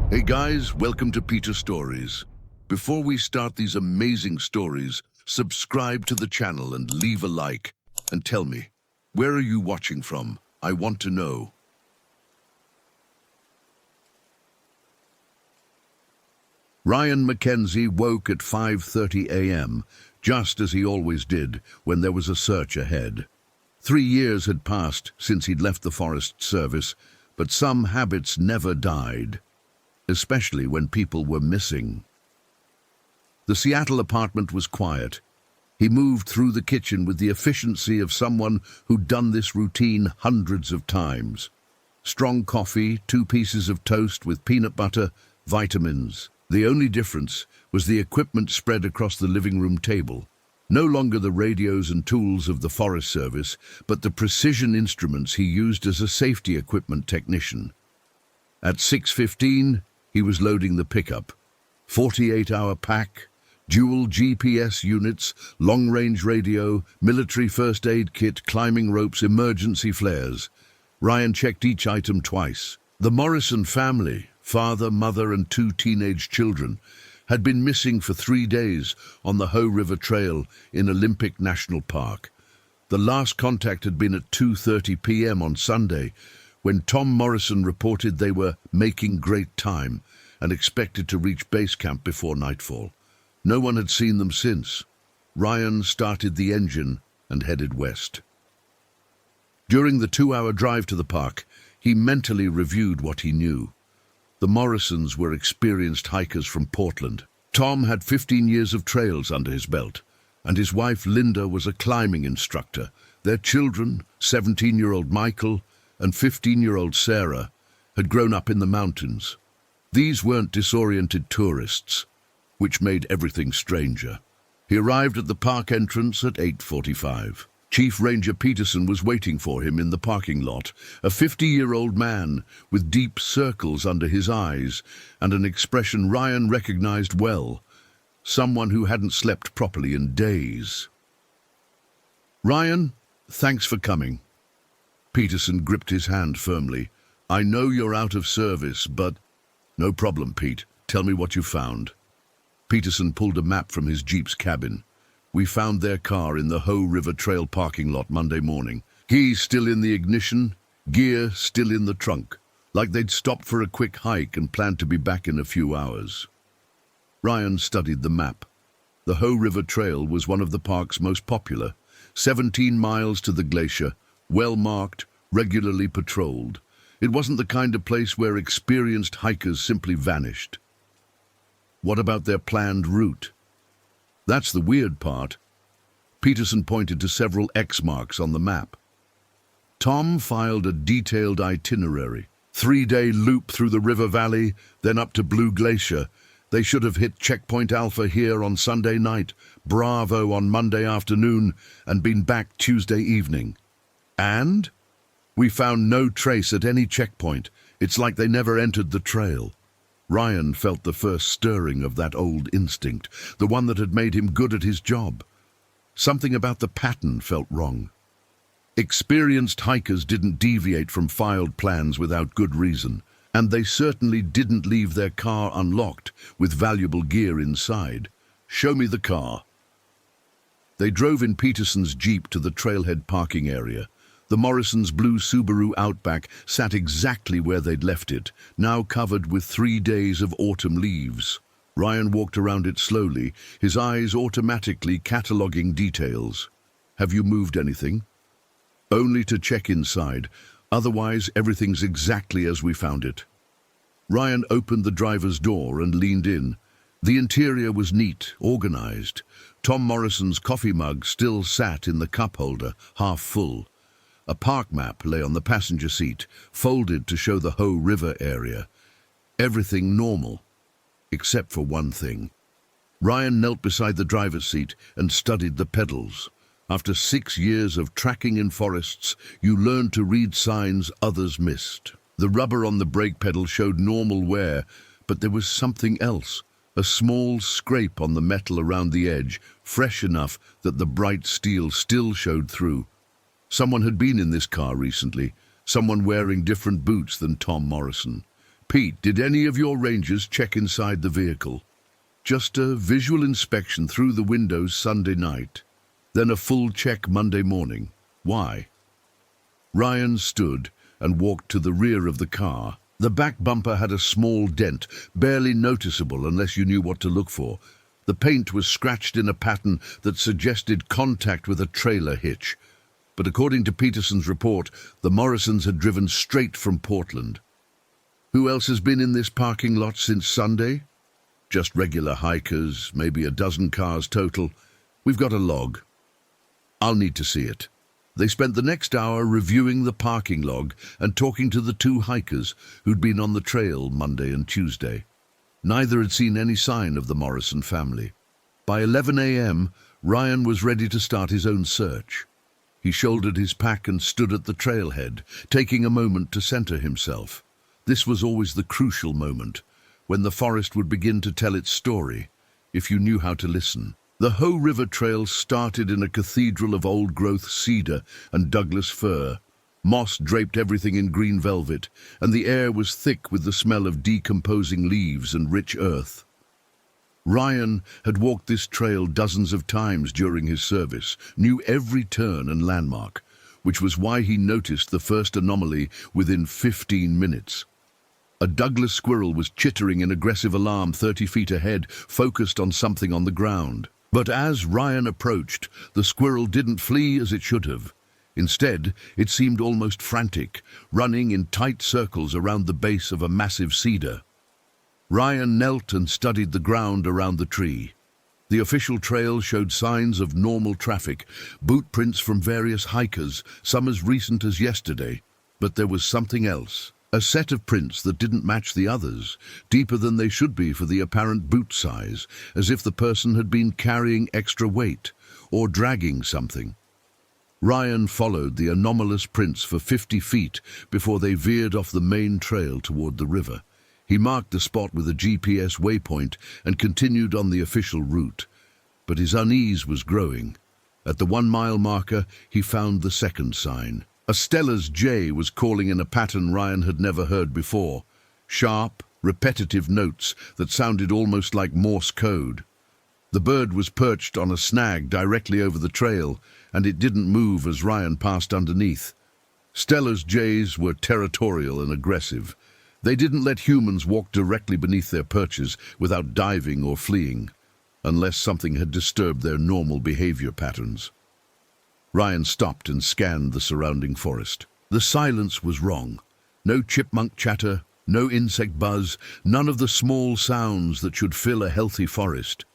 Hey guys, welcome to Peter Stories. Before we start these amazing stories, subscribe to the channel and leave a like. And tell me, where are you watching from? I want to know. Ryan Mackenzie woke at 5:30 a.m., just as he always did when there was a search ahead. 3 years had passed since he'd left the Forest Service, but some habits never died, especially when people were missing. The Seattle apartment was quiet. He moved through the kitchen with the efficiency of someone who'd done this routine hundreds of times. Strong coffee, 2 pieces of toast with peanut butter, vitamins. The only difference was the equipment spread across the living room table. No longer the radios and tools of the Forest Service, but the precision instruments he used as a safety equipment technician. At 6:15, he was loading the pickup. 48-hour pack, dual GPS units, long-range radio, military first aid kit, climbing ropes, emergency flares. Ryan checked each item twice. The Morrison family, father, mother, and 2 teenage children, had been missing for 3 days on the Hoh River Trail in Olympic National Park. The last contact had been at 2:30 p.m. on Sunday, when Tom Morrison reported they were making great time and expected to reach base camp before nightfall. No one had seen them since. Ryan started the engine and headed west. During the 2-hour drive to the park, he mentally reviewed what he knew. The Morrisons were experienced hikers from Portland. Tom had 15 years of trails under his belt, and his wife Linda was a climbing instructor. Their children, 17-year-old Michael and 15-year-old Sarah, had grown up in the mountains. These weren't disoriented tourists, which made everything stranger. He arrived at the park entrance at 8:45. Chief Ranger Peterson was waiting for him in the parking lot, a 50-year-old man with deep circles under his eyes and an expression Ryan recognized well, someone who hadn't slept properly in days. "Ryan, thanks for coming." Peterson gripped his hand firmly. "I know you're out of service, but—" "No problem, Pete. Tell me what you found." Peterson pulled a map from his Jeep's cabin. "We found their car in the Hoh River Trail parking lot Monday morning. Keys still in the ignition, gear still in the trunk, like they'd stopped for a quick hike and planned to be back in a few hours." Ryan studied the map. The Hoh River Trail was one of the park's most popular, 17 miles to the glacier, well-marked, regularly patrolled. It wasn't the kind of place where experienced hikers simply vanished. What about their planned route? That's the weird part. Peterson pointed to several X marks on the map. Tom filed a detailed itinerary. 3-day loop through the river valley, then up to Blue Glacier. They should have hit Checkpoint Alpha here on Sunday night, Bravo on Monday afternoon, and been back Tuesday evening. And we found no trace at any checkpoint. It's like they never entered the trail. Ryan felt the first stirring of that old instinct, the one that had made him good at his job. Something about the pattern felt wrong. Experienced hikers didn't deviate from filed plans without good reason, and they certainly didn't leave their car unlocked with valuable gear inside. "Show me the car." They drove in Peterson's Jeep to the trailhead parking area. The Morrisons' blue Subaru Outback sat exactly where they'd left it, now covered with 3 days of autumn leaves. Ryan walked around it slowly, his eyes automatically cataloging details. "Have you moved anything?" "Only to check inside. Otherwise, everything's exactly as we found it." Ryan opened the driver's door and leaned in. The interior was neat, organized. Tom Morrison's coffee mug still sat in the cup holder, half full. A park map lay on the passenger seat, folded to show the Hoh River area. Everything normal, except for one thing. Ryan knelt beside the driver's seat and studied the pedals. After 6 years of tracking in forests, you learned to read signs others missed. The rubber on the brake pedal showed normal wear, but there was something else. A small scrape on the metal around the edge, fresh enough that the bright steel still showed through. Someone had been in this car recently, someone wearing different boots than Tom Morrison. Pete, did any of your rangers check inside the vehicle? Just a visual inspection through the windows Sunday night, then a full check Monday morning. Why? Ryan stood and walked to the rear of the car. The back bumper had a small dent, barely noticeable unless you knew what to look for. The paint was scratched in a pattern that suggested contact with a trailer hitch. But according to Peterson's report, the Morrisons had driven straight from Portland. Who else has been in this parking lot since Sunday? Just regular hikers, maybe a dozen cars total. We've got a log. I'll need to see it. They spent the next hour reviewing the parking log and talking to the two hikers who'd been on the trail Monday and Tuesday. Neither had seen any sign of the Morrison family. By 11 a.m., Ryan was ready to start his own search. He shouldered his pack and stood at the trailhead, taking a moment to center himself. This was always the crucial moment, when the forest would begin to tell its story, if you knew how to listen. The Hoh River Trail started in a cathedral of old-growth cedar and Douglas fir. Moss draped everything in green velvet, and the air was thick with the smell of decomposing leaves and rich earth. Ryan had walked this trail dozens of times during his service, knew every turn and landmark, which was why he noticed the first anomaly within 15 minutes. A Douglas squirrel was chittering in aggressive alarm 30 feet ahead, focused on something on the ground. But as Ryan approached, the squirrel didn't flee as it should have. Instead, it seemed almost frantic, running in tight circles around the base of a massive cedar. Ryan knelt and studied the ground around the tree. The official trail showed signs of normal traffic, boot prints from various hikers, some as recent as yesterday. But there was something else. A set of prints that didn't match the others, deeper than they should be for the apparent boot size, as if the person had been carrying extra weight or dragging something. Ryan followed the anomalous prints for 50 feet before they veered off the main trail toward the river. He marked the spot with a GPS waypoint and continued on the official route. But his unease was growing. At the 1-mile marker, he found the second sign. A Steller's jay was calling in a pattern Ryan had never heard before. Sharp, repetitive notes that sounded almost like Morse code. The bird was perched on a snag directly over the trail, and it didn't move as Ryan passed underneath. Steller's jays were territorial and aggressive. They didn't let humans walk directly beneath their perches without diving or fleeing, unless something had disturbed their normal behavior patterns. Ryan stopped and scanned the surrounding forest. The silence was wrong. No chipmunk chatter, no insect buzz, none of the small sounds that should fill a healthy forest.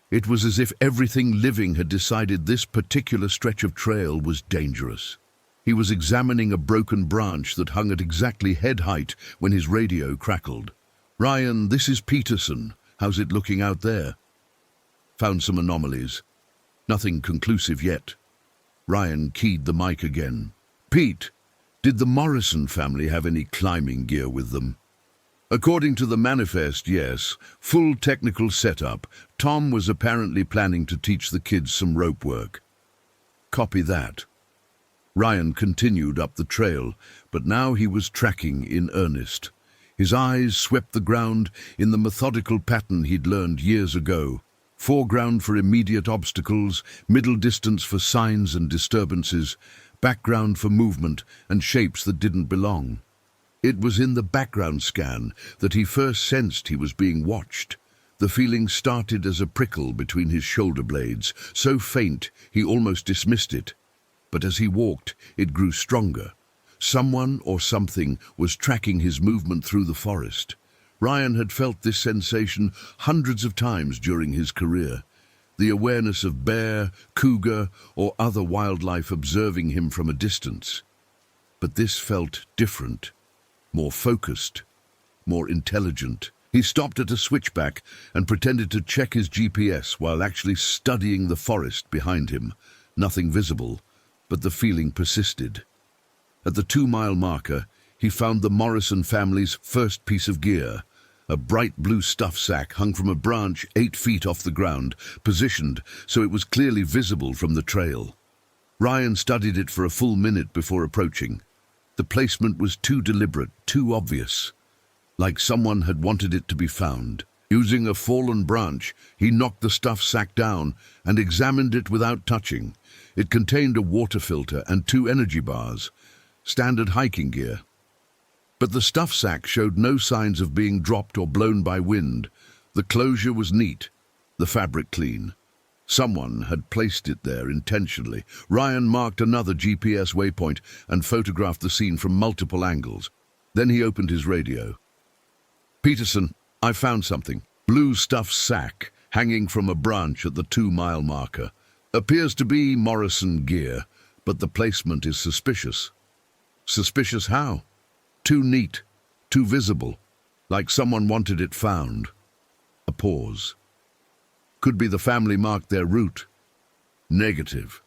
It was as if everything living had decided this particular stretch of trail was dangerous. He was examining a broken branch that hung at exactly head height when his radio crackled. "Ryan, this is Peterson. How's it looking out there?" "Found some anomalies. Nothing conclusive yet." Ryan keyed the mic again. "Pete, did the Morrison family have any climbing gear with them?" "According to the manifest, yes. Full technical setup. Tom was apparently planning to teach the kids some rope work." "Copy that." Ryan continued up the trail, but now he was tracking in earnest. His eyes swept the ground in the methodical pattern he'd learned years ago. Foreground for immediate obstacles, middle distance for signs and disturbances, background for movement and shapes that didn't belong. It was in the background scan that he first sensed he was being watched. The feeling started as a prickle between his shoulder blades, so faint he almost dismissed it. But as he walked, it grew stronger. Someone or something was tracking his movement through the forest. Ryan had felt this sensation hundreds of times during his career. The awareness of bear, cougar, or other wildlife observing him from a distance. But this felt different, more focused, more intelligent. He stopped at a switchback and pretended to check his GPS while actually studying the forest behind him. Nothing visible, but the feeling persisted. At the 2-mile marker, he found the Morrison family's first piece of gear. A bright blue stuff sack hung from a branch 8 feet off the ground, positioned so it was clearly visible from the trail. Ryan studied it for a full minute before approaching. The placement was too deliberate, too obvious. like someone had wanted it to be found. Using a fallen branch, he knocked the stuff sack down and examined it without touching. It contained a water filter and 2 energy bars, standard hiking gear. But the stuff sack showed no signs of being dropped or blown by wind. The closure was neat, the fabric clean. Someone had placed it there intentionally. Ryan marked another GPS waypoint and photographed the scene from multiple angles. Then he opened his radio. "Peterson, I found something. Blue stuff sack hanging from a branch at the 2-mile marker. Appears to be Morrison gear, but the placement is suspicious." "Suspicious how?" "Too neat, too visible, like someone wanted it found." A pause. "Could be the family marked their route." "Negative.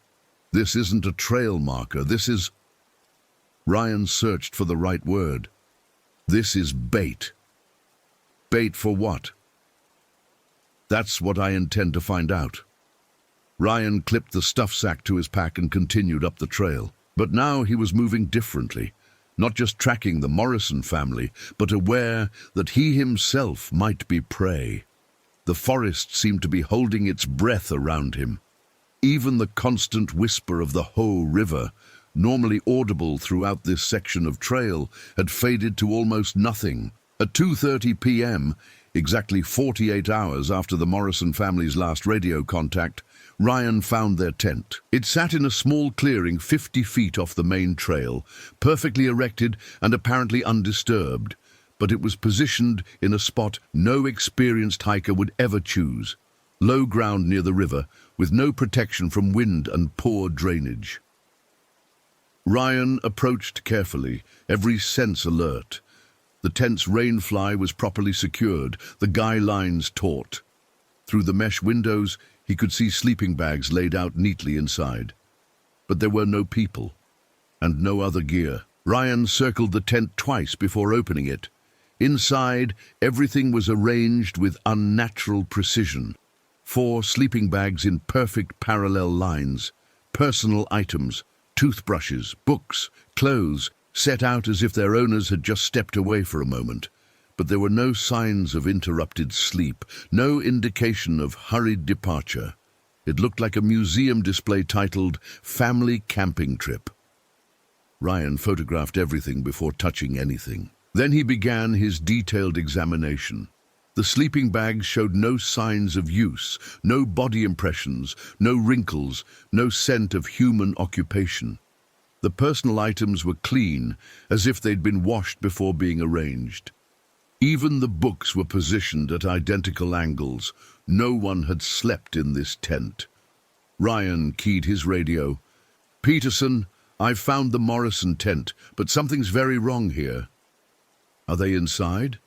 This isn't a trail marker, this is..." Ryan searched for the right word. "This is bait." "Bait for what?" "That's what I intend to find out." Ryan clipped the stuff sack to his pack and continued up the trail. But now he was moving differently, not just tracking the Morrison family, but aware that he himself might be prey. The forest seemed to be holding its breath around him. Even the constant whisper of the Hoh River, normally audible throughout this section of trail, had faded to almost nothing. At 2:30 p.m., exactly 48 hours after the Morrison family's last radio contact, Ryan found their tent. It sat in a small clearing 50 feet off the main trail, perfectly erected and apparently undisturbed, but it was positioned in a spot no experienced hiker would ever choose. Low ground near the river, with no protection from wind and poor drainage. Ryan approached carefully, every sense alert. The tent's rain fly was properly secured, the guy lines taut. Through the mesh windows, he could see sleeping bags laid out neatly inside. But there were no people, and no other gear. Ryan circled the tent twice before opening it. Inside, everything was arranged with unnatural precision. 4 sleeping bags in perfect parallel lines, personal items, toothbrushes, books, clothes, set out as if their owners had just stepped away for a moment. But there were no signs of interrupted sleep, no indication of hurried departure. It looked like a museum display titled "Family Camping Trip." Ryan photographed everything before touching anything. Then he began his detailed examination. The sleeping bags showed no signs of use, no body impressions, no wrinkles, no scent of human occupation. The personal items were clean, as if they'd been washed before being arranged. Even the books were positioned at identical angles. No one had slept in this tent. Ryan keyed his radio. "Peterson, I've found the Morrison tent, but something's very wrong here." "Are they inside?"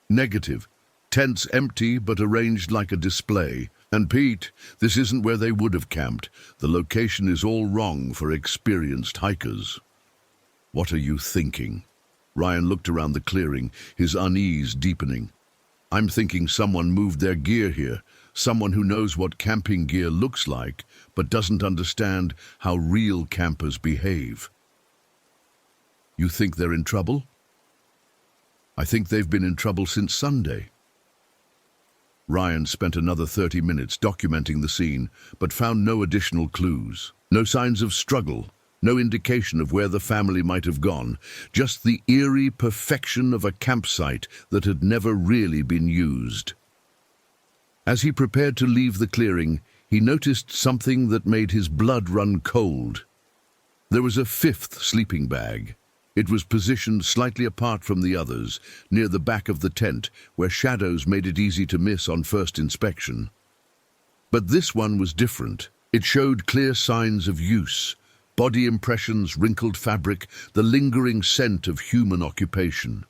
"Negative. Tent's empty but arranged like a display. And Pete, this isn't where they would have camped. The location is all wrong for experienced hikers." "What are you thinking?" Ryan looked around the clearing, his unease deepening. "I'm thinking someone moved their gear here, someone who knows what camping gear looks like, but doesn't understand how real campers behave." "You think they're in trouble?" "I think they've been in trouble since Sunday." Ryan spent another 30 minutes documenting the scene, but found no additional clues. No signs of struggle, no indication of where the family might have gone, just the eerie perfection of a campsite that had never really been used. As he prepared to leave the clearing, he noticed something that made his blood run cold. There was a 5th sleeping bag. It was positioned slightly apart from the others, near the back of the tent, where shadows made it easy to miss on first inspection. But this one was different. It showed clear signs of use, body impressions, wrinkled fabric, the lingering scent of human occupation.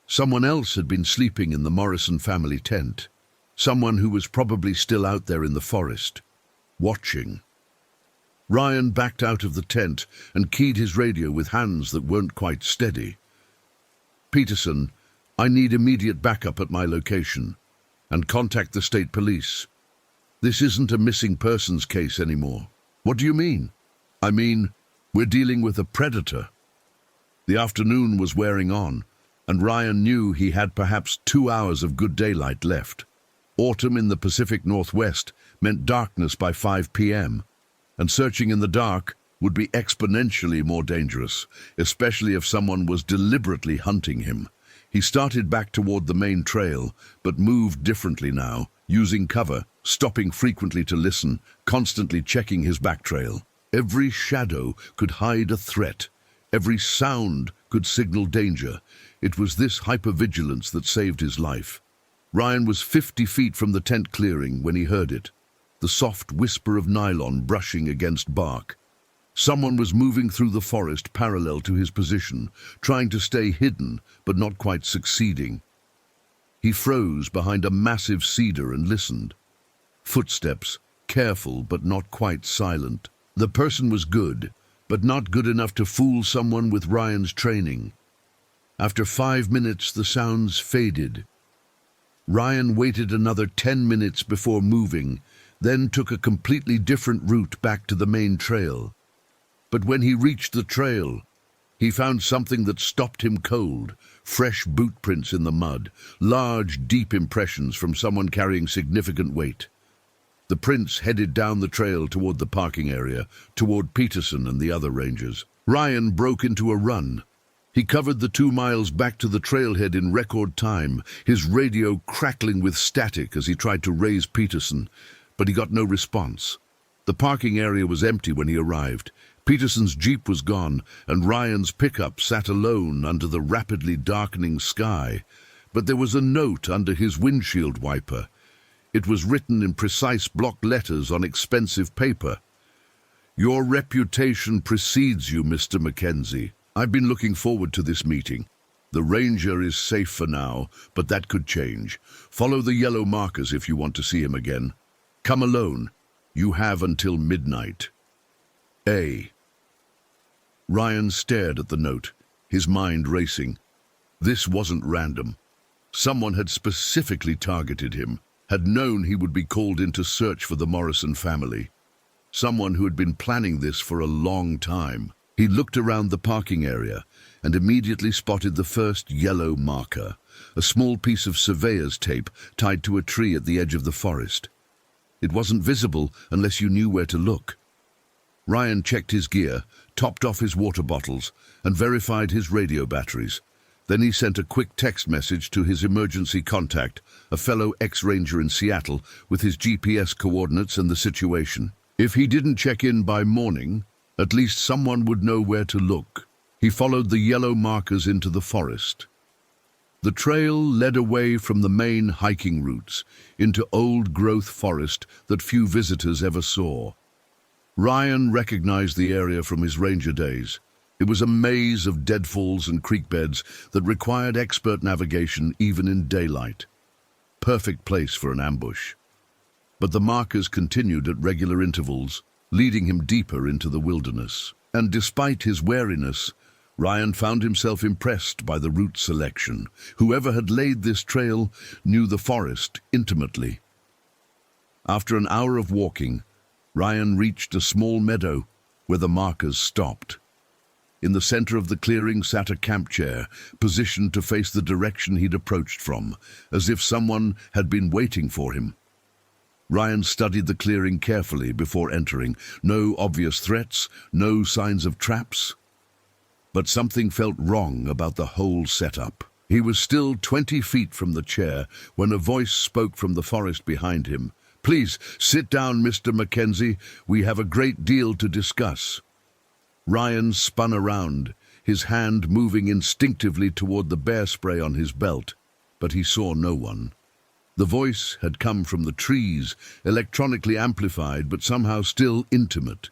Someone else had been sleeping in the Morrison family tent. Someone who was probably still out there in the forest, watching. Ryan backed out of the tent and keyed his radio with hands that weren't quite steady. "Peterson, I need immediate backup at my location, and contact the state police. This isn't a missing persons case anymore." "What do you mean?" "I mean, we're dealing with a predator." The afternoon was wearing on. and Ryan knew he had perhaps 2 hours of good daylight left. Autumn in the Pacific Northwest meant darkness by 5 p.m., and searching in the dark would be exponentially more dangerous, especially if someone was deliberately hunting him. He started back toward the main trail, but moved differently now, using cover, stopping frequently to listen, constantly checking his back trail. Every shadow could hide a threat. Every sound could signal danger. It was this hypervigilance that saved his life. Ryan was 50 feet from the tent clearing when he heard it, the soft whisper of nylon brushing against bark. Someone was moving through the forest parallel to his position, trying to stay hidden, but not quite succeeding. He froze behind a massive cedar and listened. Footsteps, careful but not quite silent. The person was good, but not good enough to fool someone with Ryan's training. After 5 minutes, the sounds faded. Ryan waited another 10 minutes before moving, then took a completely different route back to the main trail. But when he reached the trail, he found something that stopped him cold. Fresh boot prints in the mud, large, deep impressions from someone carrying significant weight. The prints headed down the trail toward the parking area, toward Peterson and the other rangers. Ryan broke into a run. He covered the 2 miles back to the trailhead in record time, his radio crackling with static as he tried to raise Peterson, but he got no response. The parking area was empty when he arrived. Peterson's Jeep was gone, and Ryan's pickup sat alone under the rapidly darkening sky. But there was a note under his windshield wiper. It was written in precise block letters on expensive paper. "Your reputation precedes you, Mr. Mackenzie. I've been looking forward to this meeting. The ranger is safe for now, but that could change. Follow the yellow markers if you want to see him again. Come alone. You have until midnight. A." Ryan stared at the note, his mind racing. This wasn't random. Someone had specifically targeted him, had known he would be called in to search for the Morrison family. Someone who had been planning this for a long time. He looked around the parking area and immediately spotted the first yellow marker, a small piece of surveyor's tape tied to a tree at the edge of the forest. It wasn't visible unless you knew where to look. Ryan checked his gear, topped off his water bottles, and verified his radio batteries. Then he sent a quick text message to his emergency contact, a fellow ex-ranger in Seattle, with his GPS coordinates and the situation. If he didn't check in by morning, at least someone would know where to look. He followed the yellow markers into the forest. The trail led away from the main hiking routes into old-growth forest that few visitors ever saw. Ryan recognized the area from his ranger days. It was a maze of deadfalls and creek beds that required expert navigation even in daylight. Perfect place for an ambush. But the markers continued at regular intervals, leading him deeper into the wilderness. And despite his wariness, Ryan found himself impressed by the route selection. Whoever had laid this trail knew the forest intimately. After an hour of walking, Ryan reached a small meadow where the markers stopped. In the center of the clearing sat a camp chair, positioned to face the direction he'd approached from, as if someone had been waiting for him. Ryan studied the clearing carefully before entering. No obvious threats, no signs of traps. But something felt wrong about the whole setup. He was still 20 feet from the chair when a voice spoke from the forest behind him. "Please, sit down, Mr. Mackenzie. We have a great deal to discuss." Ryan spun around, his hand moving instinctively toward the bear spray on his belt, but he saw no one. The voice had come from the trees, electronically amplified, but somehow still intimate.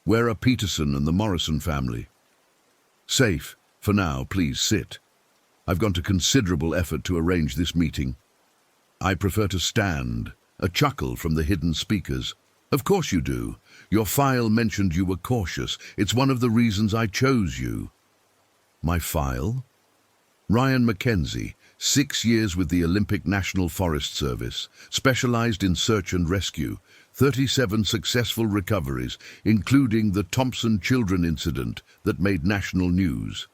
"Where are Peterson and the Morrison family?" "Safe. For now, please sit. I've gone to considerable effort to arrange this meeting." "I prefer to stand." A chuckle from the hidden speakers. "Of course you do. Your file mentioned you were cautious. It's one of the reasons I chose you." "My file?" Ryan Mackenzie, 6 years with the Olympic National Forest Service, specialized in search and rescue, 37 successful recoveries, including the Thompson children incident that made national news.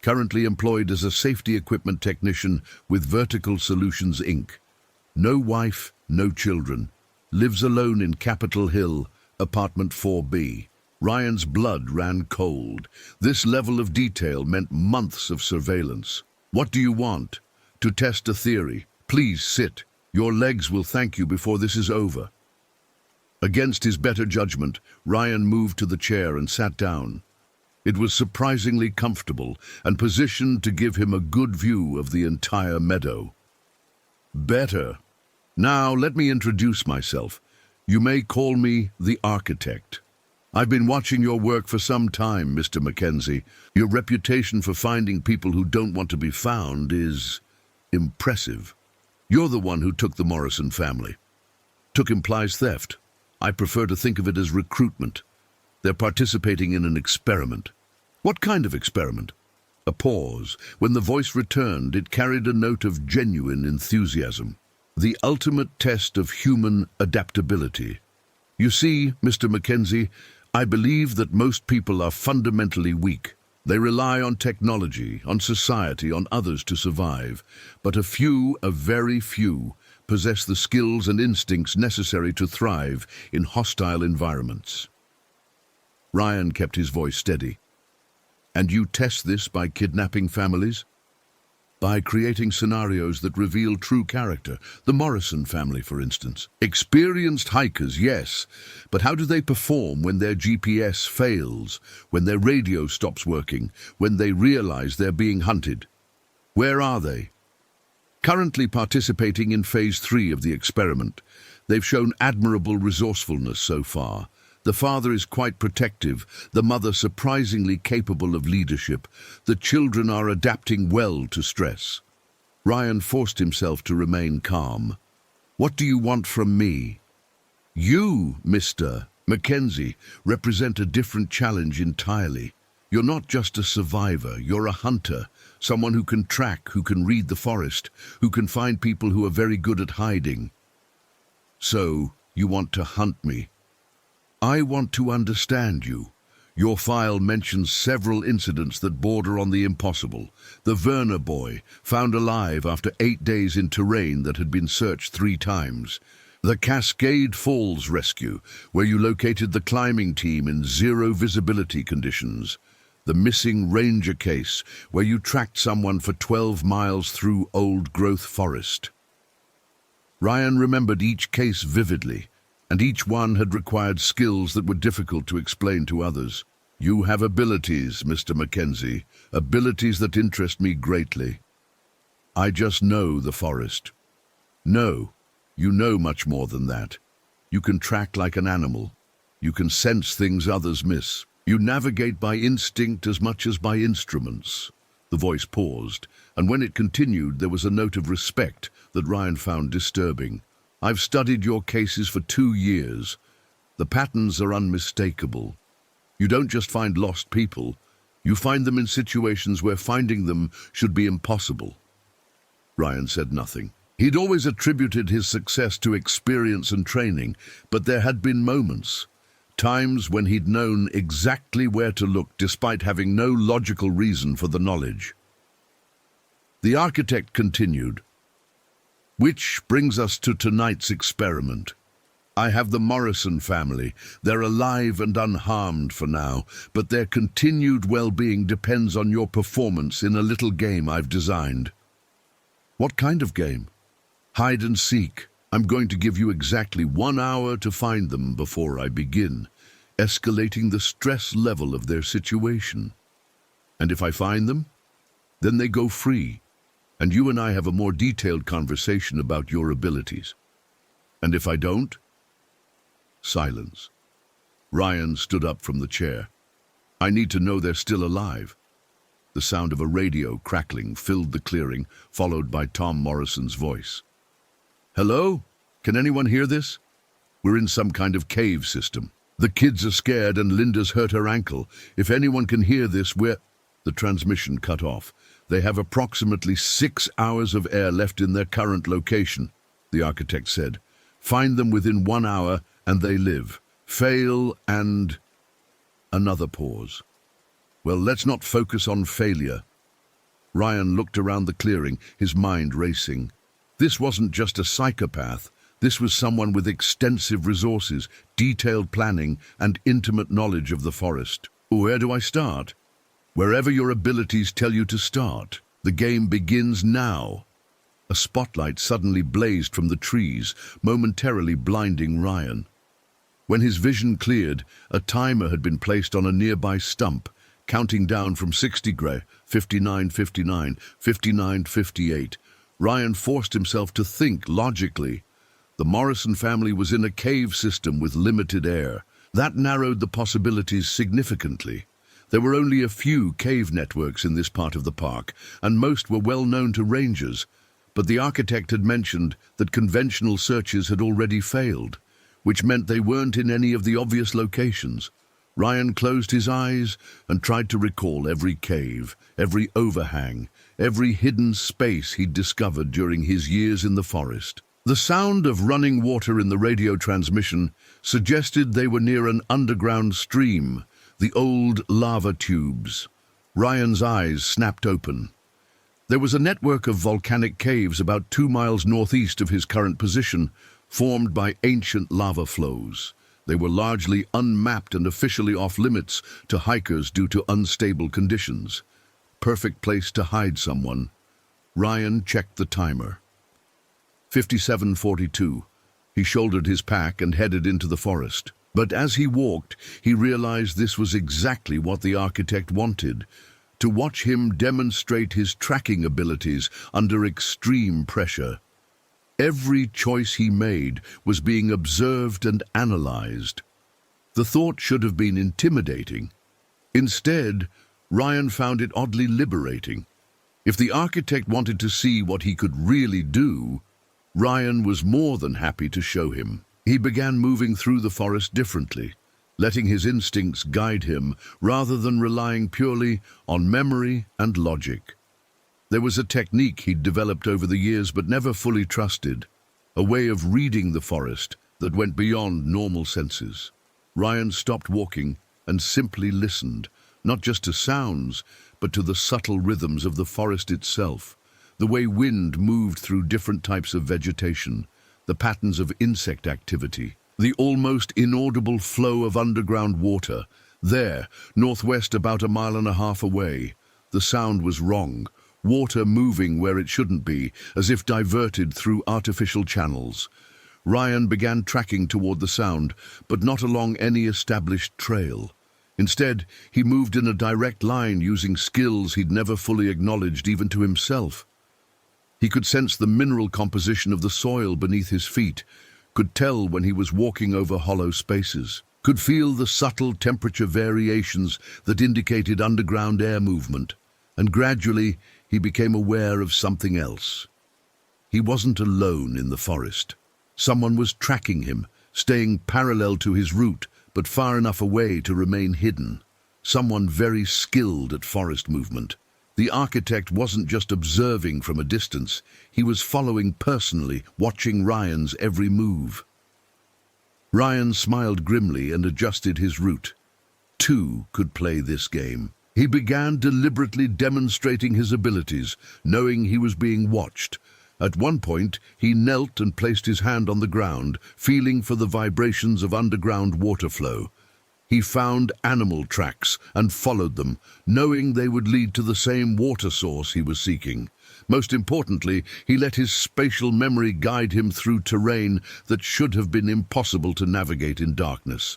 Currently employed as a safety equipment technician with Vertical Solutions Inc. No wife, no children. Lives alone in Capitol Hill, apartment 4B. Ryan's blood ran cold. This level of detail meant months of surveillance. What do you want? To test a theory. Please sit. Your legs will thank you before this is over. Against his better judgment, Ryan moved to the chair and sat down. It was surprisingly comfortable and positioned to give him a good view of the entire meadow. Better. Now let me introduce myself. You may call me the Architect. I've been watching your work for some time, Mr. Mackenzie. Your reputation for finding people who don't want to be found is impressive. You're the one who took the Morrison family. Took implies theft. I prefer to think of it as recruitment. They're participating in an experiment. What kind of experiment? A pause. When the voice returned, it carried a note of genuine enthusiasm. The ultimate test of human adaptability. You see, Mr. Mackenzie, I believe that most people are fundamentally weak. They rely on technology, on society, on others to survive. But a very few, possess the skills and instincts necessary to thrive in hostile environments. Ryan kept his voice steady. And you test this by kidnapping families? By creating scenarios that reveal true character, the Morrison family, for instance. Experienced hikers, yes, but how do they perform when their GPS fails, when their radio stops working, when they realize they're being hunted? Where are they? Currently participating in Phase 3 of the experiment, they've shown admirable resourcefulness so far. The father is quite protective, the mother surprisingly capable of leadership. The children are adapting well to stress. Ryan forced himself to remain calm. What do you want from me? You, Mr. Mackenzie, represent a different challenge entirely. You're not just a survivor, you're a hunter. Someone who can track, who can read the forest, who can find people who are very good at hiding. So, you want to hunt me. I want to understand you. Your file mentions several incidents that border on the impossible. The Werner boy, found alive after 8 days in terrain that had been searched 3 times. The Cascade Falls rescue, where you located the climbing team in 0 visibility conditions. The missing ranger case, where you tracked someone for 12 miles through old-growth forest. Ryan remembered each case vividly, and each one had required skills that were difficult to explain to others. You have abilities, Mr. Mackenzie, abilities that interest me greatly. I just know the forest. No, you know much more than that. You can track like an animal. You can sense things others miss. You navigate by instinct as much as by instruments. The voice paused, and when it continued, there was a note of respect that Ryan found disturbing. I've studied your cases for 2 years. The patterns are unmistakable. You don't just find lost people, you find them in situations where finding them should be impossible. Ryan said nothing. He'd always attributed his success to experience and training, but there had been moments, times when he'd known exactly where to look despite having no logical reason for the knowledge. The architect continued. Which brings us to tonight's experiment. I have the Morrison family. They're alive and unharmed for now, but their continued well-being depends on your performance in a little game I've designed. What kind of game? Hide and seek. I'm going to give you exactly 1 hour to find them before I begin, escalating the stress level of their situation. And if I find them, then they go free. And you and I have a more detailed conversation about your abilities. And if I don't? Silence. Ryan stood up from the chair. I need to know they're still alive. The sound of a radio crackling filled the clearing, followed by Tom Morrison's voice. Hello? Can anyone hear this? We're in some kind of cave system. The kids are scared and Linda's hurt her ankle. If anyone can hear this, we're... The transmission cut off. They have approximately 6 hours of air left in their current location, the architect said. Find them within 1 hour and they live. Fail and... Another pause. Well, let's not focus on failure. Ryan looked around the clearing, his mind racing. This wasn't just a psychopath. This was someone with extensive resources, detailed planning, and intimate knowledge of the forest. Where do I start? Wherever your abilities tell you to start. The game begins now. A spotlight suddenly blazed from the trees, momentarily blinding Ryan. When his vision cleared, a timer had been placed on a nearby stump, counting down from 60 gray, 59, 59, 59, 58. Ryan forced himself to think logically. The Morrison family was in a cave system with limited air. That narrowed the possibilities significantly. There were only a few cave networks in this part of the park, and most were well known to rangers. But the architect had mentioned that conventional searches had already failed, which meant they weren't in any of the obvious locations. Ryan closed his eyes and tried to recall every cave, every overhang, every hidden space he'd discovered during his years in the forest. The sound of running water in the radio transmission suggested they were near an underground stream, the old lava tubes. Ryan's eyes snapped open. There was a network of volcanic caves about 2 miles northeast of his current position, formed by ancient lava flows. They were largely unmapped and officially off-limits to hikers due to unstable conditions. Perfect place to hide someone. Ryan checked the timer. 57:42. He shouldered his pack and headed into the forest. But as he walked, he realized this was exactly what the architect wanted. To watch him demonstrate his tracking abilities under extreme pressure. Every choice he made was being observed and analyzed. The thought should have been intimidating. Instead, Ryan found it oddly liberating. If the architect wanted to see what he could really do, Ryan was more than happy to show him. He began moving through the forest differently, letting his instincts guide him rather than relying purely on memory and logic. There was a technique he'd developed over the years but never fully trusted, a way of reading the forest that went beyond normal senses. Ryan stopped walking and simply listened, not just to sounds, but to the subtle rhythms of the forest itself, the way wind moved through different types of vegetation, the patterns of insect activity, the almost inaudible flow of underground water. There, northwest about 1.5 miles away, the sound was wrong, water moving where it shouldn't be, as if diverted through artificial channels. Ryan began tracking toward the sound, but not along any established trail. Instead, he moved in a direct line using skills he'd never fully acknowledged even to himself. He could sense the mineral composition of the soil beneath his feet, could tell when he was walking over hollow spaces, could feel the subtle temperature variations that indicated underground air movement, and gradually he became aware of something else. He wasn't alone in the forest. Someone was tracking him, staying parallel to his route, but far enough away to remain hidden. Someone very skilled at forest movement. The architect wasn't just observing from a distance, he was following personally, watching Ryan's every move. Ryan smiled grimly and adjusted his route. Two could play this game. He began deliberately demonstrating his abilities, knowing he was being watched. At one point, he knelt and placed his hand on the ground, feeling for the vibrations of underground water flow. He found animal tracks and followed them, knowing they would lead to the same water source he was seeking. Most importantly, he let his spatial memory guide him through terrain that should have been impossible to navigate in darkness.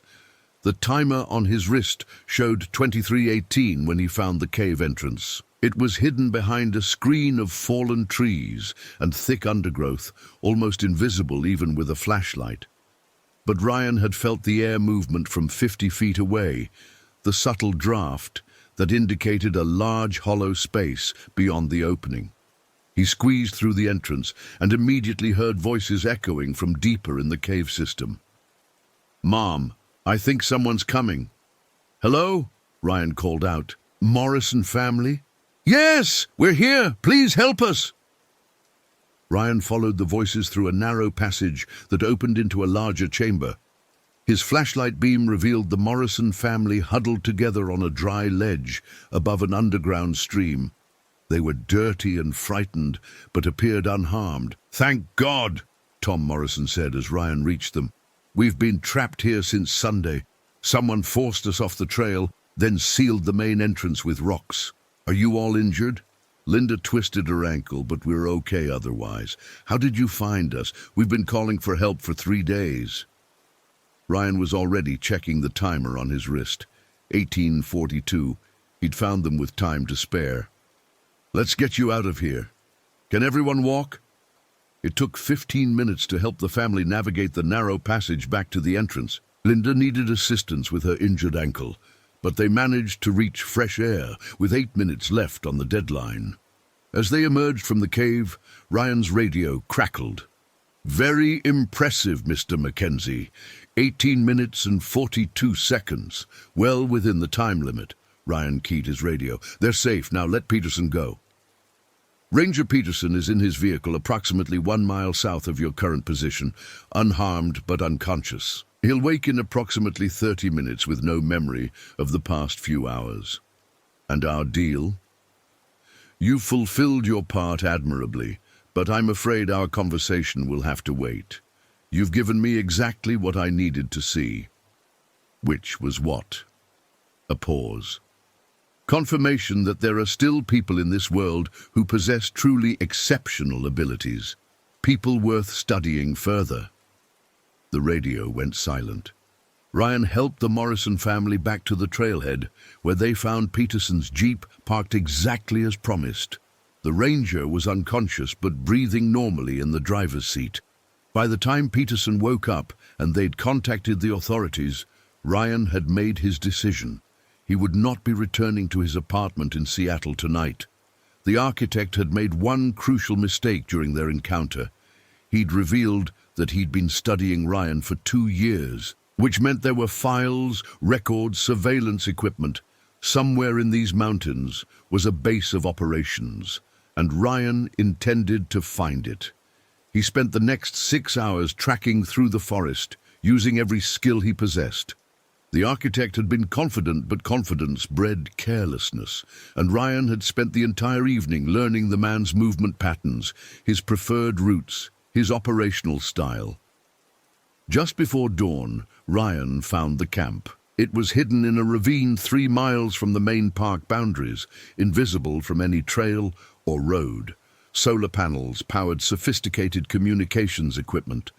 The timer on his wrist showed 23:18 when he found the cave entrance. It was hidden behind a screen of fallen trees and thick undergrowth, almost invisible even with a flashlight. But Ryan had felt the air movement from 50 feet away, the subtle draft that indicated a large hollow space beyond the opening. He squeezed through the entrance and immediately heard voices echoing from deeper in the cave system. "Mom, I think someone's coming." "Hello?" Ryan called out. "Morrison family?" "Yes, we're here. Please help us." Ryan followed the voices through a narrow passage that opened into a larger chamber. His flashlight beam revealed the Morrison family huddled together on a dry ledge above an underground stream. They were dirty and frightened, but appeared unharmed. "Thank God," Tom Morrison said as Ryan reached them. "We've been trapped here since Sunday. Someone forced us off the trail, then sealed the main entrance with rocks. Are you all injured?" Linda twisted her ankle, but we're okay otherwise. "How did you find us? We've been calling for help for 3 days." Ryan was already checking the timer on his wrist. 18:42. He'd found them with time to spare. "Let's get you out of here. Can everyone walk?" It took 15 minutes to help the family navigate the narrow passage back to the entrance. Linda needed assistance with her injured ankle, but they managed to reach fresh air with 8 minutes left on the deadline. As they emerged from the cave, Ryan's radio crackled. "Very impressive, Mr. Mackenzie. 18 minutes and 42 seconds. Well within the time limit." Ryan keyed his radio. "They're safe. Now let Peterson go." "Ranger Peterson is in his vehicle approximately 1 mile south of your current position, unharmed but unconscious. He'll wake in approximately 30 minutes with no memory of the past few hours." "And our deal?" "You've fulfilled your part admirably, but I'm afraid our conversation will have to wait. You've given me exactly what I needed to see." "Which was what?" A pause. "Confirmation that there are still people in this world who possess truly exceptional abilities. People worth studying further." The radio went silent. Ryan helped the Morrison family back to the trailhead, where they found Peterson's Jeep parked exactly as promised. The Ranger was unconscious but breathing normally in the driver's seat. By the time Peterson woke up and they'd contacted the authorities, Ryan had made his decision. He would not be returning to his apartment in Seattle tonight. The architect had made one crucial mistake during their encounter. He'd revealed that he'd been studying Ryan for 2 years, which meant there were files, records, surveillance equipment. Somewhere in these mountains was a base of operations, and Ryan intended to find it. He spent the next 6 hours tracking through the forest, using every skill he possessed. The architect had been confident, but confidence bred carelessness, and Ryan had spent the entire evening learning the man's movement patterns, his preferred routes, his operational style. Just before dawn, Ryan found the camp. It was hidden in a ravine 3 miles from the main park boundaries, invisible from any trail or road. Solar panels powered sophisticated communications equipment.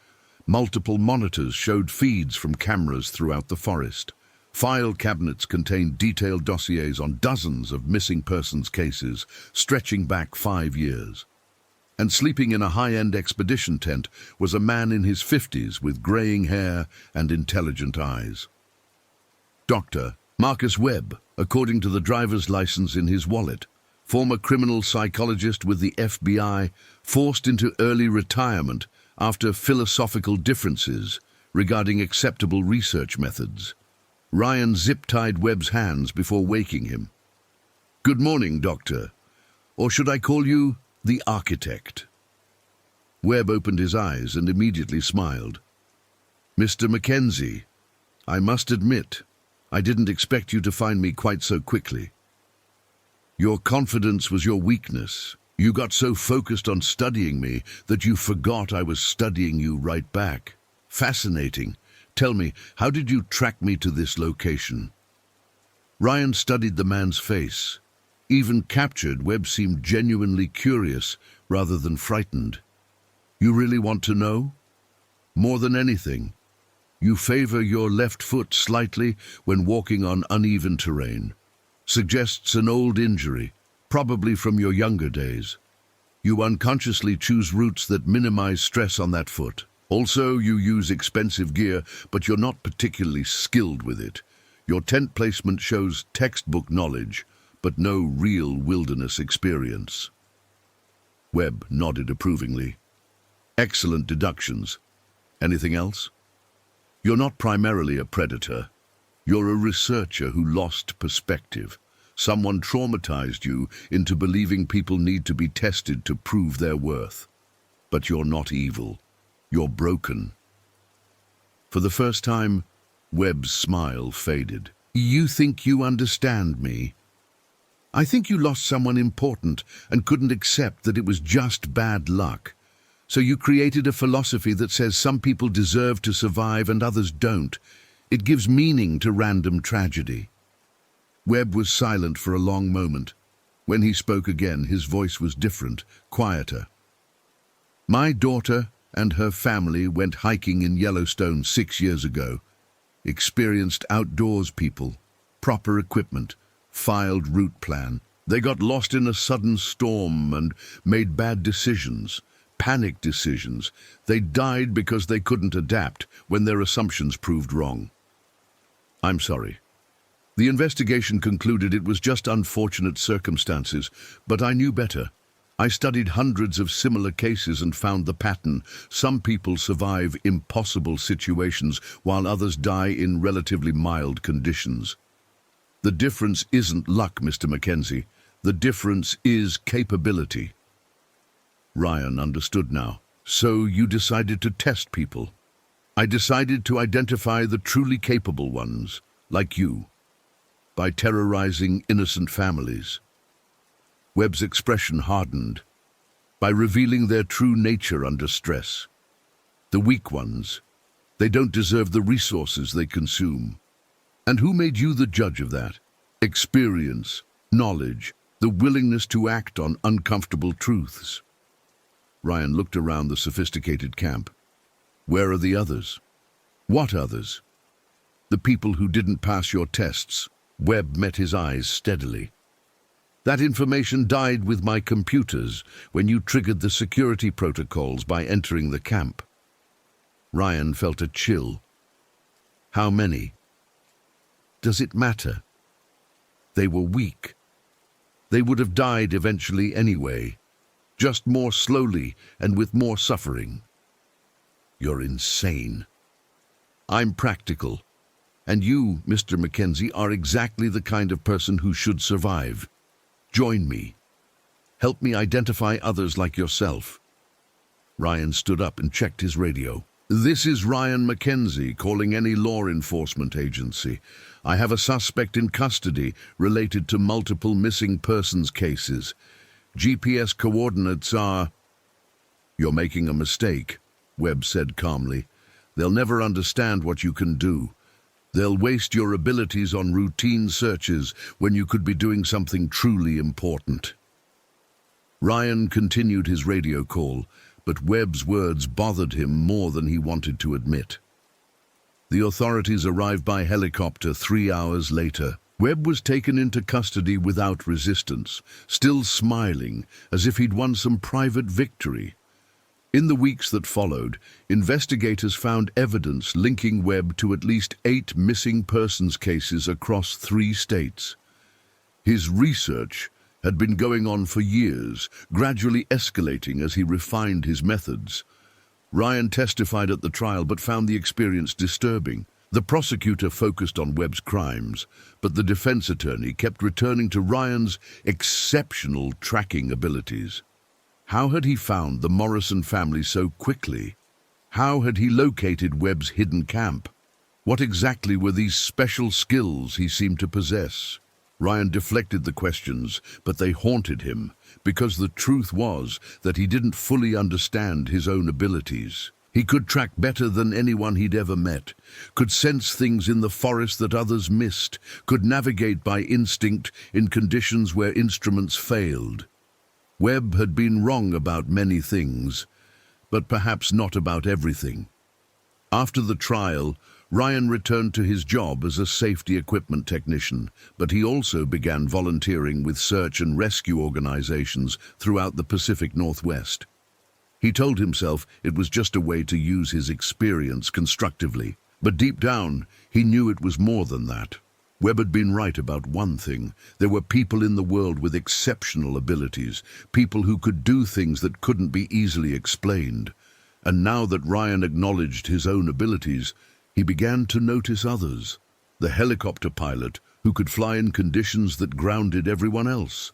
Multiple monitors showed feeds from cameras throughout the forest. File cabinets contained detailed dossiers on dozens of missing persons cases, stretching back 5 years. And sleeping in a high-end expedition tent was a man in his 50s with graying hair and intelligent eyes. Dr. Marcus Webb, according to the driver's license in his wallet, former criminal psychologist with the FBI, forced into early retirement after philosophical differences regarding acceptable research methods. Ryan zip-tied Webb's hands before waking him. "Good morning, Doctor. Or should I call you the architect?" Webb opened his eyes and immediately smiled. "Mr. Mackenzie, I must admit, I didn't expect you to find me quite so quickly. Your confidence was your weakness. You got so focused on studying me that you forgot I was studying you right back. Fascinating. Tell me, how did you track me to this location?" Ryan studied the man's face. Even captured, Webb seemed genuinely curious rather than frightened. "You really want to know?" "More than anything. You favor your left foot slightly when walking on uneven terrain. Suggests an old injury, probably from your younger days. You unconsciously choose routes that minimize stress on that foot. Also, you use expensive gear, but you're not particularly skilled with it. Your tent placement shows textbook knowledge, but no real wilderness experience." Webb nodded approvingly. "Excellent deductions. Anything else?" "You're not primarily a predator. You're a researcher who lost perspective. Someone traumatized you into believing people need to be tested to prove their worth. But you're not evil. You're broken." For the first time, Webb's smile faded. "You think you understand me?" I think you lost someone important and couldn't accept that it was just bad luck. So you created a philosophy that says some people deserve to survive and others don't. It gives meaning to random tragedy." Webb was silent for a long moment. When he spoke again, his voice was different, quieter. "My daughter and her family went hiking in Yellowstone 6 years ago. Experienced outdoors people, proper equipment, filed route plan. They got lost in a sudden storm and made bad decisions, panic decisions. They died because they couldn't adapt when their assumptions proved wrong. I'm sorry. The investigation concluded it was just unfortunate circumstances, but I knew better. I studied hundreds of similar cases and found the pattern. Some people survive impossible situations while others die in relatively mild conditions. The difference isn't luck, Mr. Mackenzie. The difference is capability." Ryan understood now. "So you decided to test people." "I decided to identify the truly capable ones, like you, by terrorizing innocent families." Webb's expression hardened. "By revealing their true nature under stress. The weak ones, they don't deserve the resources they consume. And who made you the judge of that? Experience, knowledge, the willingness to act on uncomfortable truths." Ryan looked around the sophisticated camp. "Where are the others?" "What others?" "The people who didn't pass your tests." Webb met his eyes steadily. "That information died with my computers when you triggered the security protocols by entering the camp." Ryan felt a chill. "How many?" "Does it matter? They were weak. They would have died eventually anyway, just more slowly and with more suffering." "You're insane." "I'm practical. And you, Mr. Mackenzie, are exactly the kind of person who should survive. Join me. Help me identify others like yourself." Ryan stood up and checked his radio. "This is Ryan Mackenzie calling any law enforcement agency. I have a suspect in custody related to multiple missing persons cases. GPS coordinates are—" "You're making a mistake," Webb said calmly. "They'll never understand what you can do. They'll waste your abilities on routine searches when you could be doing something truly important." Ryan continued his radio call, but Webb's words bothered him more than he wanted to admit. The authorities arrived by helicopter 3 hours later. Webb was taken into custody without resistance, still smiling as if he'd won some private victory. In the weeks that followed, investigators found evidence linking Webb to at least 8 missing persons cases across 3 states. His research had been going on for years, gradually escalating as he refined his methods. Ryan testified at the trial but found the experience disturbing. The prosecutor focused on Webb's crimes, but the defense attorney kept returning to Ryan's exceptional tracking abilities. How had he found the Morrison family so quickly? How had he located Webb's hidden camp? What exactly were these special skills he seemed to possess? Ryan deflected the questions, but they haunted him, because the truth was that he didn't fully understand his own abilities. He could track better than anyone he'd ever met, could sense things in the forest that others missed, could navigate by instinct in conditions where instruments failed. Webb had been wrong about many things, but perhaps not about everything. After the trial, Ryan returned to his job as a safety equipment technician, but he also began volunteering with search and rescue organizations throughout the Pacific Northwest. He told himself it was just a way to use his experience constructively, but deep down, he knew it was more than that. Webb had been right about one thing. There were people in the world with exceptional abilities, people who could do things that couldn't be easily explained. And now that Ryan acknowledged his own abilities, he began to notice others. The helicopter pilot who could fly in conditions that grounded everyone else.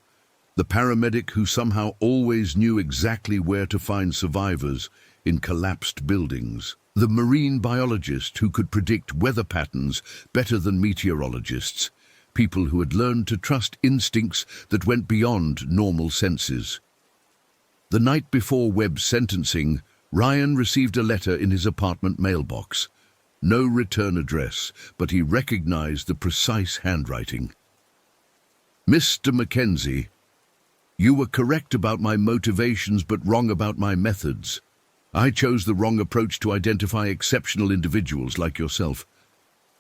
The paramedic who somehow always knew exactly where to find survivors in collapsed buildings. The marine biologist who could predict weather patterns better than meteorologists. people who had learned to trust instincts that went beyond normal senses. The night before Webb's sentencing, Ryan received a letter in his apartment mailbox. No return address, but he recognized the precise handwriting. Mr. Mackenzie, you were correct about my motivations but wrong about my methods. I chose the wrong approach to identify exceptional individuals like yourself.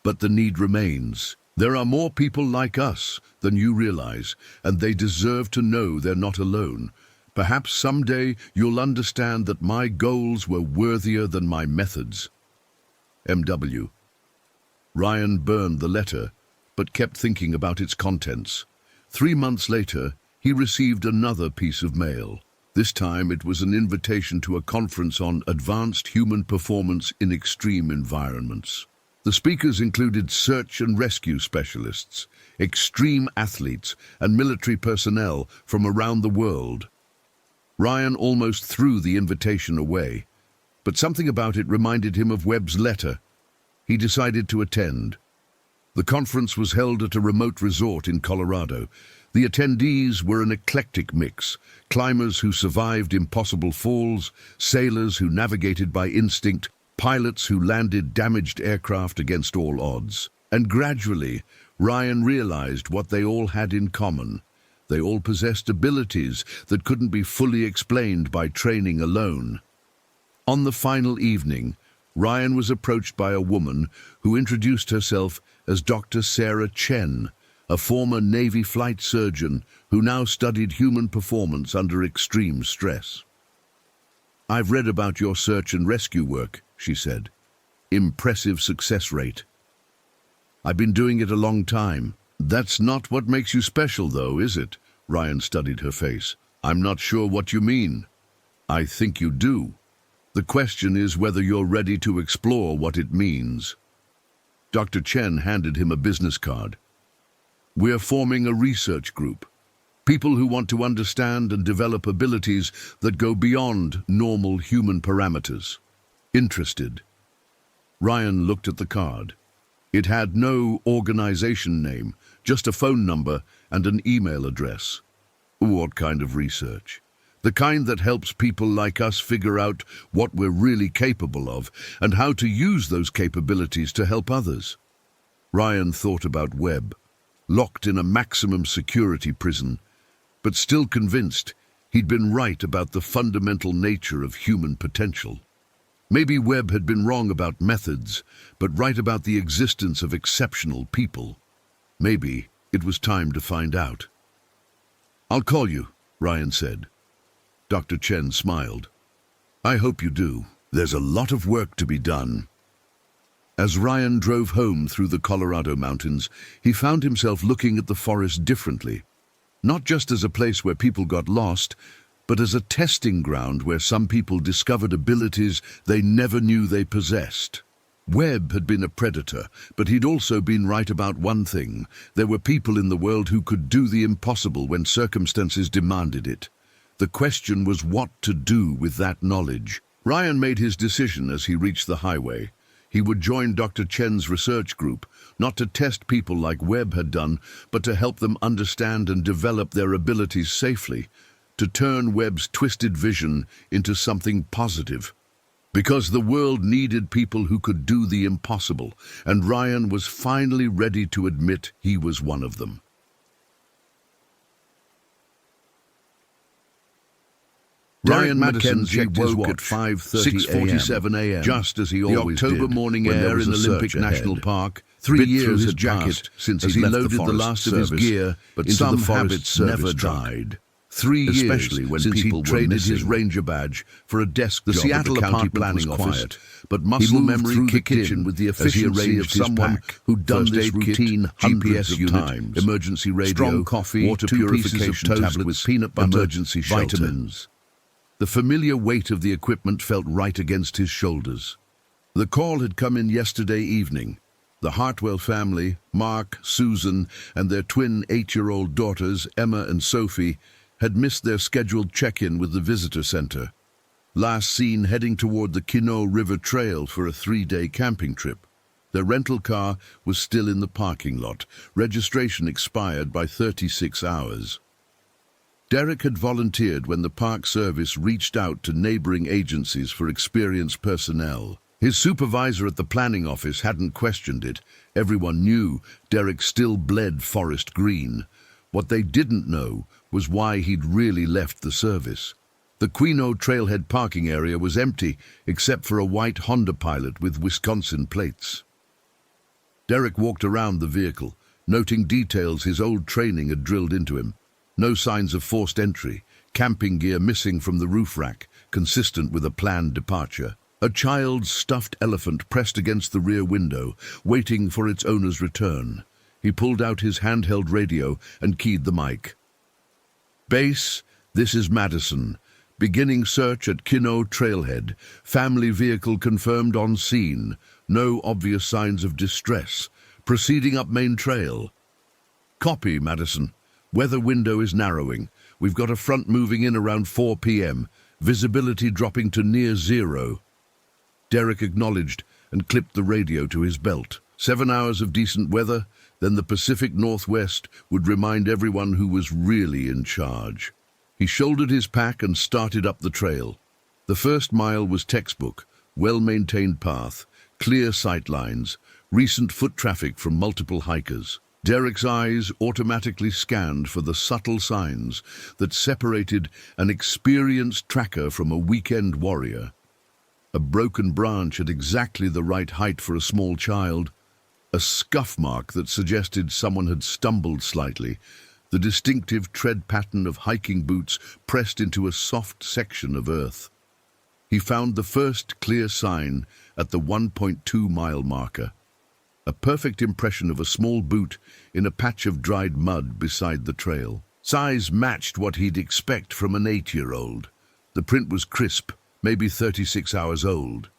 But the need remains. There are more people like us than you realize, and they deserve to know they're not alone. Perhaps someday you'll understand that my goals were worthier than my methods. M.W. Ryan burned the letter, but kept thinking about its contents. 3 months later, he received another piece of mail. This time it was an invitation to a conference on advanced human performance in extreme environments. The speakers included search and rescue specialists, extreme athletes, and military personnel from around the world. Ryan almost threw the invitation away, but something about it reminded him of Webb's letter. He decided to attend. The conference was held at a remote resort in Colorado. The attendees were an eclectic mix: climbers who survived impossible falls, sailors who navigated by instinct, pilots who landed damaged aircraft against all odds. And gradually, Ryan realized what they all had in common. They all possessed abilities that couldn't be fully explained by training alone. On the final evening, Ryan was approached by a woman who introduced herself as Dr. Sarah Chen, a former Navy flight surgeon who now studied human performance under extreme stress. "I've read about your search and rescue work," she said. "Impressive success rate. I've been doing it a long time." "That's not what makes you special, though, is it?" Ryan studied her face. "I'm not sure what you mean." "I think you do. The question is whether you're ready to explore what it means." Dr. Chen handed him a business card. "We're forming a research group. People who want to understand and develop abilities that go beyond normal human parameters. Interested?" Ryan looked at the card. It had no organization name, just a phone number and an email address. What kind of research? The kind that helps people like us figure out what we're really capable of and how to use those capabilities to help others. Ryan thought about Webb, locked in a maximum security prison, but still convinced he'd been right about the fundamental nature of human potential. Maybe Webb had been wrong about methods, but right about the existence of exceptional people. Maybe it was time to find out. "I'll call you," Ryan said. Dr. Chen smiled. "I hope you do. There's a lot of work to be done." As Ryan drove home through the Colorado mountains, he found himself looking at the forest differently. Not just as a place where people got lost, but as a testing ground where some people discovered abilities they never knew they possessed. Webb had been a predator, but he'd also been right about one thing. There were people in the world who could do the impossible when circumstances demanded it. The question was what to do with that knowledge. Ryan made his decision as he reached the highway. He would join Dr. Chen's research group, not to test people like Webb had done, but to help them understand and develop their abilities safely, to turn Webb's twisted vision into something positive. Because the world needed people who could do the impossible, and Ryan was finally ready to admit he was one of them. Ryan Mackenzie woke at 5:47 a.m., just as he always did. The October morning air in Olympic National Park. 3 years had passed since he loaded the last of his gear, but some habits never died. 3 years, especially when people traded his ranger badge for a desk job. The Seattle county planning office, but muscle memory kicked in with the efficiency of someone who'd done this routine hundreds of times. Emergency radio, strong coffee, water purification tablets with peanut butter, emergency vitamins. The familiar weight of the equipment felt right against his shoulders. The call had come in yesterday evening. The Hartwell family, Mark, Susan, and their twin 8-year-old daughters, Emma and Sophie, had missed their scheduled check-in with the visitor center. Last seen heading toward the Quinault River Trail for a 3-day camping trip. Their rental car was still in the parking lot. Registration expired by 36 hours. Derek had volunteered when the park service reached out to neighboring agencies for experienced personnel. His supervisor at the planning office hadn't questioned it. Everyone knew Derek still bled Forest Green. What they didn't know was why he'd really left the service. The Quino Trailhead parking area was empty, except for a white Honda Pilot with Wisconsin plates. Derek walked around the vehicle, noting details his old training had drilled into him. No signs of forced entry, camping gear missing from the roof rack, consistent with a planned departure. A child's stuffed elephant pressed against the rear window, waiting for its owner's return. He pulled out his handheld radio and keyed the mic. "Base, this is Madison. Beginning search at Quino Trailhead. Family vehicle confirmed on scene. No obvious signs of distress. Proceeding up main trail." "Copy, Madison. Weather window is narrowing. We've got a front moving in around 4 p.m. Visibility dropping to near zero." Derek acknowledged and clipped the radio to his belt. 7 hours of decent weather, then the Pacific Northwest would remind everyone who was really in charge. He shouldered his pack and started up the trail. The first mile was textbook, well-maintained path, clear sight lines, recent foot traffic from multiple hikers. Derek's eyes automatically scanned for the subtle signs that separated an experienced tracker from a weekend warrior. A broken branch at exactly the right height for a small child, a scuff mark that suggested someone had stumbled slightly, the distinctive tread pattern of hiking boots pressed into a soft section of earth. He found the first clear sign at the 1.2-mile marker, a perfect impression of a small boot in a patch of dried mud beside the trail. Size matched what he'd expect from an 8-year-old. The print was crisp, maybe 36 hours old.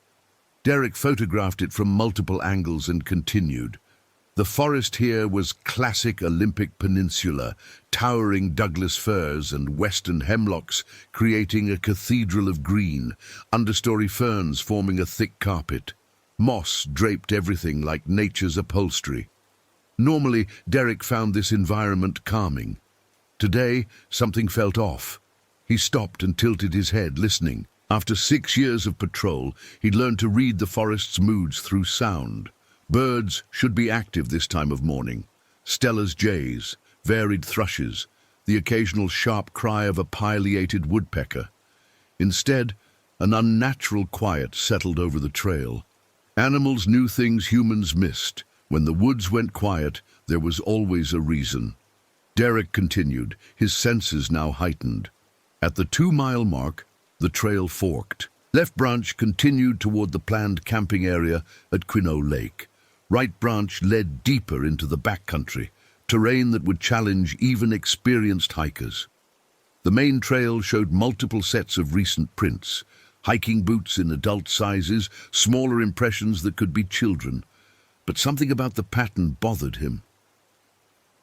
Derek photographed it from multiple angles and continued. The forest here was classic Olympic Peninsula, towering Douglas firs and western hemlocks creating a cathedral of green, understory ferns forming a thick carpet. Moss draped everything like nature's upholstery. Normally, Derek found this environment calming. Today, something felt off. He stopped and tilted his head, listening. After 6 years of patrol, he'd learned to read the forest's moods through sound. Birds should be active this time of morning. Stella's jays, varied thrushes, the occasional sharp cry of a pileated woodpecker. Instead, an unnatural quiet settled over the trail. Animals knew things humans missed. When the woods went quiet, there was always a reason. Derek continued, his senses now heightened. At the 2-mile mark, the trail forked. Left branch continued toward the planned camping area at Quino Lake. Right branch led deeper into the backcountry, terrain that would challenge even experienced hikers. The main trail showed multiple sets of recent prints, hiking boots in adult sizes, smaller impressions that could be children. But something about the pattern bothered him.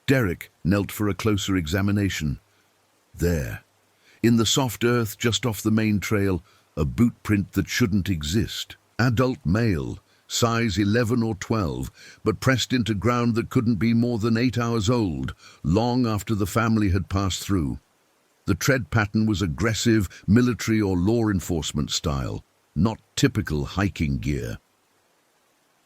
Derek knelt for a closer examination. There, in the soft earth just off the main trail, a boot print that shouldn't exist. Adult male, size 11 or 12, but pressed into ground that couldn't be more than 8 hours old, long after the family had passed through. The tread pattern was aggressive, military or law enforcement style, not typical hiking gear.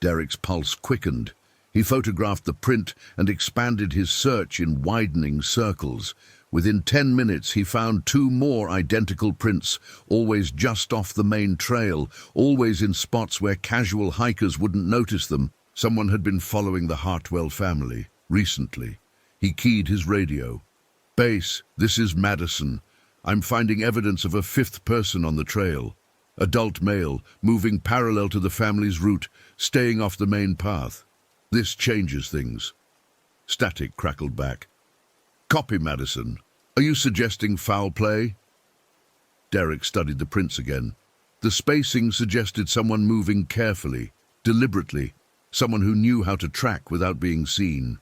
Derek's pulse quickened. He photographed the print and expanded his search in widening circles. Within 10 minutes, he found 2 more identical prints, always just off the main trail, always in spots where casual hikers wouldn't notice them. Someone had been following the Hartwell family recently. He keyed his radio. "Base, this is Madison. I'm finding evidence of a 5th person on the trail. Adult male, moving parallel to the family's route, staying off the main path. This changes things." Static crackled back. "Copy, Madison. Are you suggesting foul play?" Derek studied the prints again. The spacing suggested someone moving carefully, deliberately, someone who knew how to track without being seen.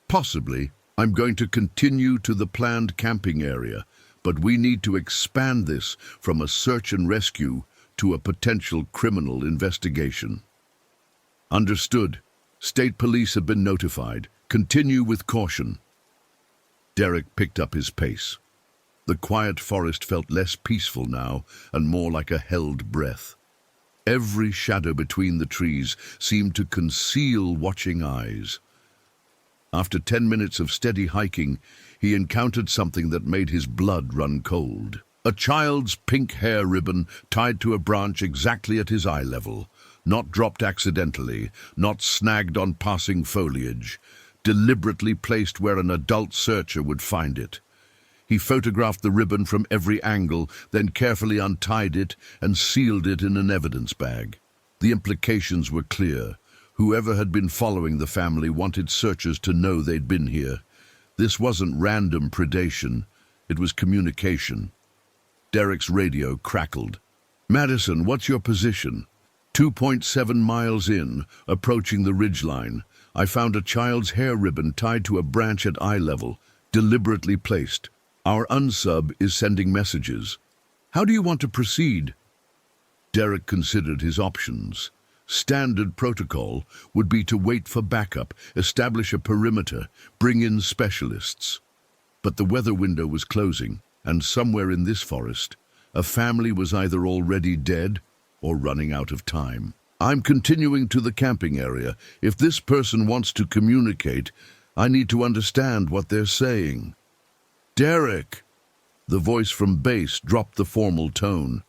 "Possibly. I'm going to continue to the planned camping area, but we need to expand this from a search and rescue to a potential criminal investigation." Understood. State police have been notified. Continue with caution. Derek picked up his pace. The quiet forest felt less peaceful now and more like a held breath. Every shadow between the trees seemed to conceal watching eyes. After 10 minutes of steady hiking, he encountered something that made his blood run cold. A child's pink hair ribbon tied to a branch exactly at his eye level, not dropped accidentally, not snagged on passing foliage, deliberately placed where an adult searcher would find it. He photographed the ribbon from every angle, then carefully untied it and sealed it in an evidence bag. The implications were clear. Whoever had been following the family wanted searchers to know they'd been here. This wasn't random predation, it was communication. Derek's radio crackled. "Madison, what's your position?" 2.7 miles in, approaching the ridgeline. I found a child's hair ribbon tied to a branch at eye level, deliberately placed. Our unsub is sending messages. How do you want to proceed? Derek considered his options. Standard protocol would be to wait for backup, establish a perimeter, bring in specialists. But the weather window was closing, and somewhere in this forest, a family was either already dead or running out of time. I'm continuing to the camping area. If this person wants to communicate, I need to understand what they're saying. Derek! The voice from base dropped the formal tone.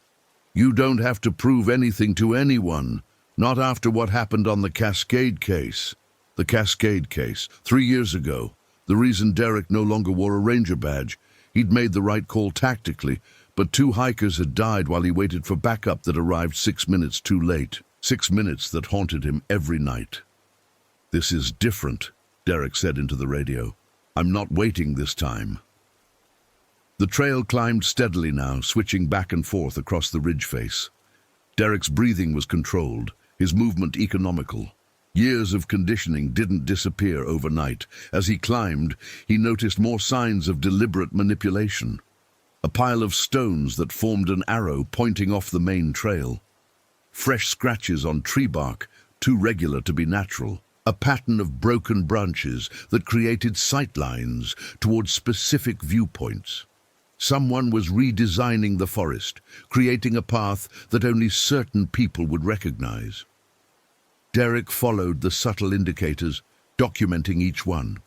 You don't have to prove anything to anyone. Not after what happened on the Cascade case. The Cascade case, 3 years ago. The reason Derek no longer wore a ranger badge. He'd made the right call tactically, but 2 hikers had died while he waited for backup that arrived 6 minutes too late. 6 minutes that haunted him every night. This is different, Derek said into the radio. I'm not waiting this time. The trail climbed steadily now, switching back and forth across the ridge face. Derek's breathing was controlled, his movement economical. Years of conditioning didn't disappear overnight. As he climbed, he noticed more signs of deliberate manipulation. A pile of stones that formed an arrow pointing off the main trail. Fresh scratches on tree bark, too regular to be natural. A pattern of broken branches that created sightlines towards specific viewpoints. Someone was redesigning the forest, creating a path that only certain people would recognize. Derek followed the subtle indicators, documenting each one.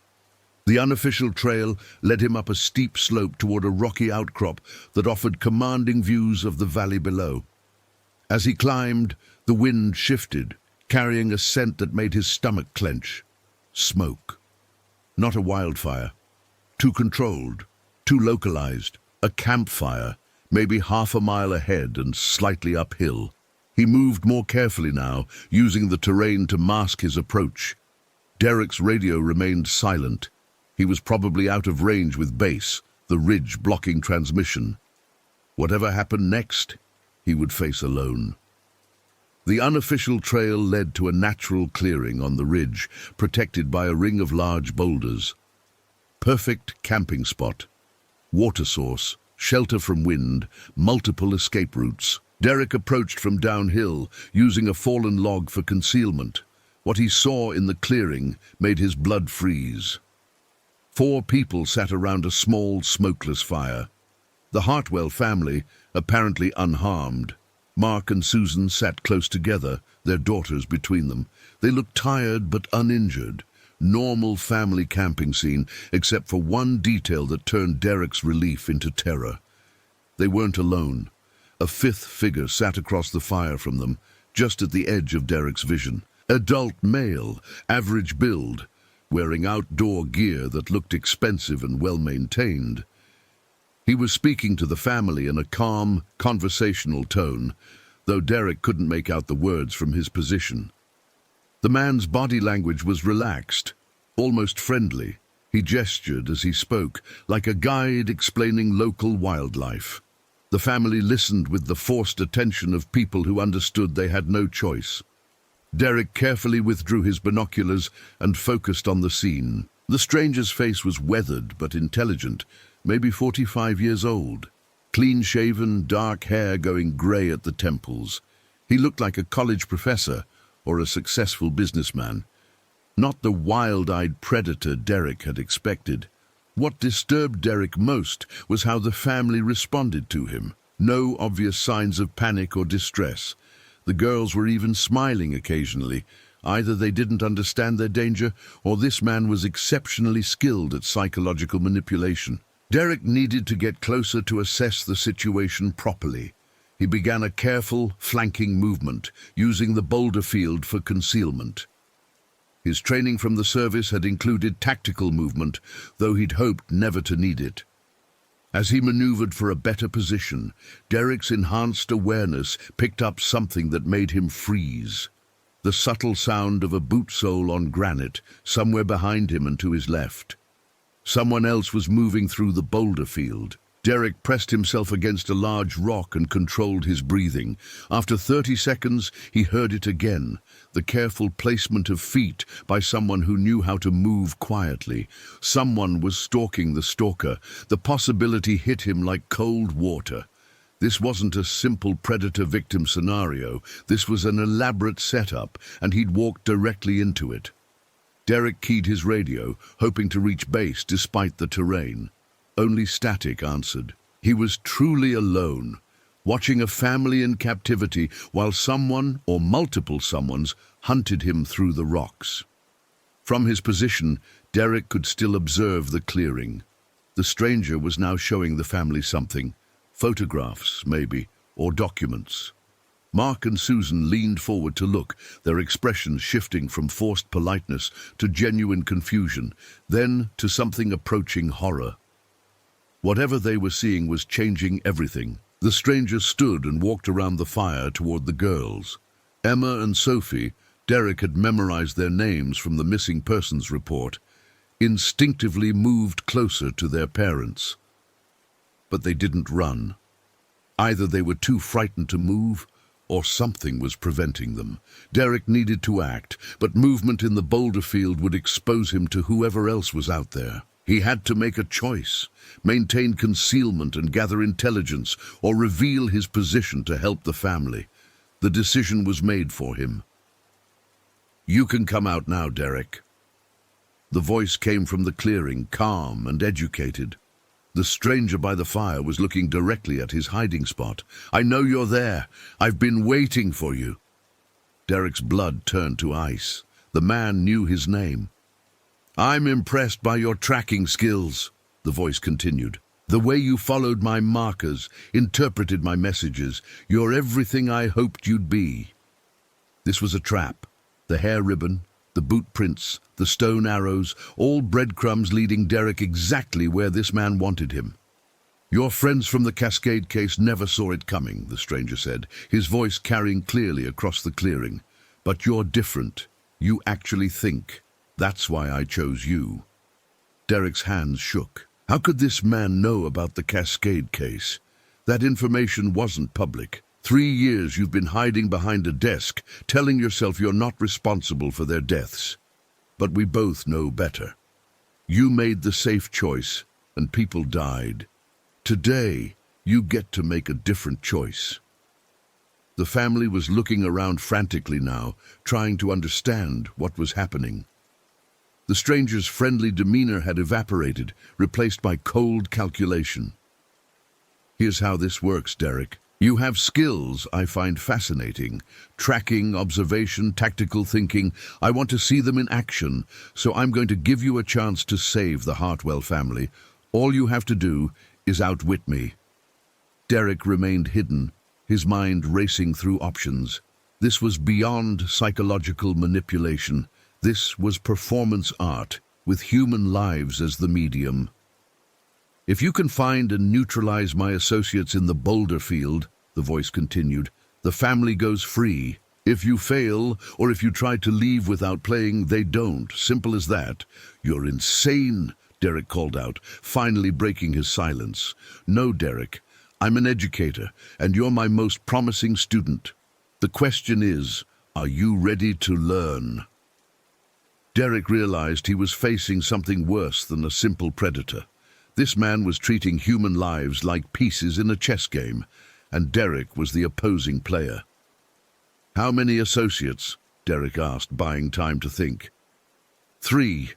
The unofficial trail led him up a steep slope toward a rocky outcrop that offered commanding views of the valley below. As he climbed, the wind shifted, carrying a scent that made his stomach clench. Smoke. Not a wildfire. Too controlled. Too localized. A campfire, maybe half a mile ahead and slightly uphill. He moved more carefully now, using the terrain to mask his approach. Derek's radio remained silent. He was probably out of range with base, the ridge blocking transmission. Whatever happened next, he would face alone. The unofficial trail led to a natural clearing on the ridge, protected by a ring of large boulders. Perfect camping spot. Water source, shelter from wind, multiple escape routes. Derek approached from downhill, using a fallen log for concealment. What he saw in the clearing made his blood freeze. 4 people sat around a small, smokeless fire. The Hartwell family, apparently unharmed. Mark and Susan sat close together, their daughters between them. They looked tired but uninjured. Normal family camping scene, except for one detail that turned Derek's relief into terror. They weren't alone. A 5th figure sat across the fire from them, just at the edge of Derek's vision. Adult male, average build, wearing outdoor gear that looked expensive and well-maintained. He was speaking to the family in a calm, conversational tone, though Derek couldn't make out the words from his position. The man's body language was relaxed, almost friendly. He gestured as he spoke, like a guide explaining local wildlife. The family listened with the forced attention of people who understood they had no choice. Derek carefully withdrew his binoculars and focused on the scene. The stranger's face was weathered but intelligent, maybe 45 years old. Clean-shaven, dark hair going grey at the temples. He looked like a college professor, or a successful businessman. Not the wild-eyed predator Derek had expected. What disturbed Derek most was how the family responded to him. No obvious signs of panic or distress. The girls were even smiling occasionally. Either they didn't understand their danger, or this man was exceptionally skilled at psychological manipulation. Derek needed to get closer to assess the situation properly. He began a careful, flanking movement, using the boulder field for concealment. His training from the service had included tactical movement, though he'd hoped never to need it. As he maneuvered for a better position, Derek's enhanced awareness picked up something that made him freeze. The subtle sound of a boot sole on granite, somewhere behind him and to his left. Someone else was moving through the boulder field. Derek pressed himself against a large rock and controlled his breathing. After 30 seconds, he heard it again, the careful placement of feet by someone who knew how to move quietly. Someone was stalking the stalker. The possibility hit him like cold water. This wasn't a simple predator-victim scenario. This was an elaborate setup, and he'd walked directly into it. Derek keyed his radio, hoping to reach base despite the terrain. Only static answered. He was truly alone, watching a family in captivity while someone, or multiple someones, hunted him through the rocks. From his position, Derek could still observe the clearing. The stranger was now showing the family something. Photographs, maybe, or documents. Mark and Susan leaned forward to look, their expressions shifting from forced politeness to genuine confusion, then to something approaching horror. Whatever they were seeing was changing everything. The stranger stood and walked around the fire toward the girls. Emma and Sophie, Derek had memorized their names from the missing persons report, instinctively moved closer to their parents. But they didn't run. Either they were too frightened to move, or something was preventing them. Derek needed to act, but movement in the boulder field would expose him to whoever else was out there. He had to make a choice, maintain concealment and gather intelligence, or reveal his position to help the family. The decision was made for him. "You can come out now, Derek." The voice came from the clearing, calm and educated. The stranger by the fire was looking directly at his hiding spot. "I know you're there. I've been waiting for you." Derek's blood turned to ice. The man knew his name. "I'm impressed by your tracking skills," the voice continued. "The way you followed my markers, interpreted my messages. You're everything I hoped you'd be." This was a trap. The hair ribbon, the boot prints, the stone arrows, all breadcrumbs leading Derek exactly where this man wanted him. "Your friends from the Cascade case never saw it coming," the stranger said, his voice carrying clearly across the clearing. "But you're different. You actually think. That's why I chose you." Derek's hands shook. How could this man know about the Cascade case? That information wasn't public. 3 years you've been hiding behind a desk, telling yourself you're not responsible for their deaths. But we both know better. You made the safe choice, and people died. Today, you get to make a different choice. The family was looking around frantically now, trying to understand what was happening. The stranger's friendly demeanor had evaporated, replaced by cold calculation. "Here's how this works, Derek. You have skills I find fascinating. Tracking, observation, tactical thinking. I want to see them in action, so I'm going to give you a chance to save the Hartwell family. All you have to do is outwit me." Derek remained hidden, his mind racing through options. This was beyond psychological manipulation. This was performance art, with human lives as the medium. "If you can find and neutralize my associates in the boulder field," the voice continued, "the family goes free. If you fail, or if you try to leave without playing, they don't. Simple as that." "You're insane," Derek called out, finally breaking his silence. "No, Derek, I'm an educator, and you're my most promising student. The question is, are you ready to learn?" Derek realized he was facing something worse than a simple predator. This man was treating human lives like pieces in a chess game, and Derek was the opposing player. "How many associates?" Derek asked, buying time to think. 3.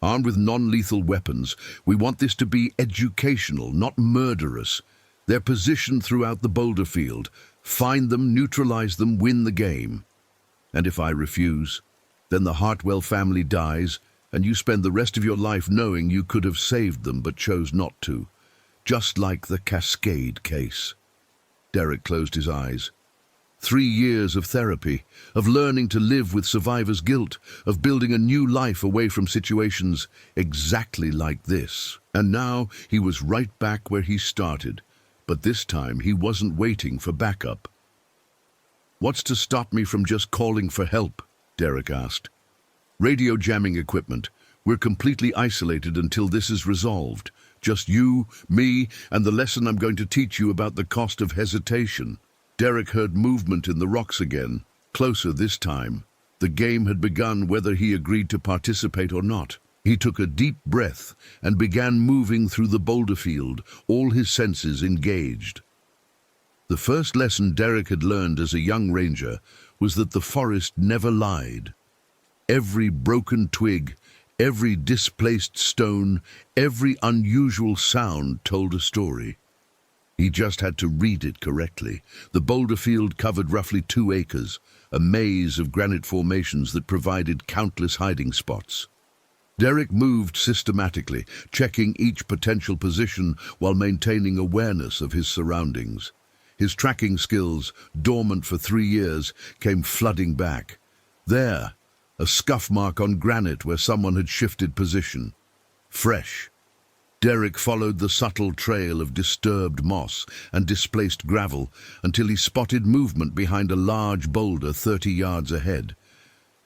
Armed with non-lethal weapons, we want this to be educational, not murderous. Their position throughout the boulder field. Find them, neutralize them, win the game. And if I refuse, then the Hartwell family dies, and you spend the rest of your life knowing you could have saved them but chose not to. Just like the Cascade case. Derek closed his eyes. 3 years of therapy, of learning to live with survivor's guilt, of building a new life away from situations exactly like this. And now he was right back where he started, but this time he wasn't waiting for backup. What's to stop me from just calling for help? Derek asked. Radio jamming equipment. We're completely isolated until this is resolved. Just you, me, and the lesson I'm going to teach you about the cost of hesitation. Derek heard movement in the rocks again, closer this time. The game had begun whether he agreed to participate or not. He took a deep breath and began moving through the boulder field, all his senses engaged. The first lesson Derek had learned as a young ranger was that the forest never lied. Every broken twig, every displaced stone, every unusual sound told a story. He just had to read it correctly. The boulder field covered roughly 2 acres, a maze of granite formations that provided countless hiding spots. Derek moved systematically, checking each potential position while maintaining awareness of his surroundings. His tracking skills, dormant for 3 years, came flooding back. There, a scuff mark on granite where someone had shifted position. Fresh. Derek followed the subtle trail of disturbed moss and displaced gravel until he spotted movement behind a large boulder 30 yards ahead.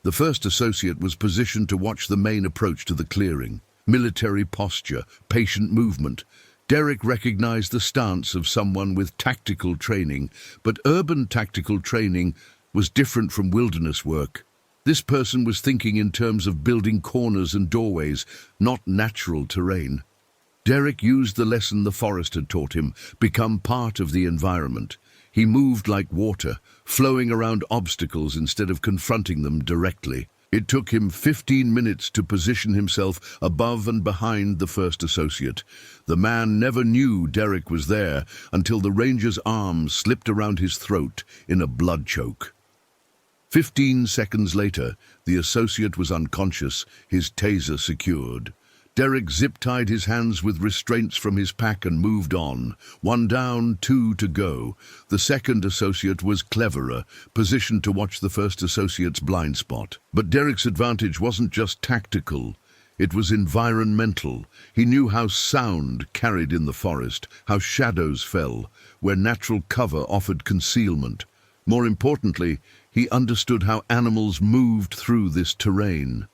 The first associate was positioned to watch the main approach to the clearing. Military posture, patient movement. Derek recognized the stance of someone with tactical training, but urban tactical training was different from wilderness work. This person was thinking in terms of building corners and doorways, not natural terrain. Derek used the lesson the forest had taught him, become part of the environment. He moved like water, flowing around obstacles instead of confronting them directly. It took him 15 minutes to position himself above and behind the first associate. The man never knew Derek was there until the ranger's arms slipped around his throat in a blood choke. 15 seconds later, the associate was unconscious, his taser secured. Derek zip-tied his hands with restraints from his pack and moved on. 1 down, 2 to go. The second associate was cleverer, positioned to watch the first associate's blind spot. But Derek's advantage wasn't just tactical. It was environmental. He knew how sound carried in the forest, how shadows fell, where natural cover offered concealment. More importantly, he understood how animals moved through this terrain.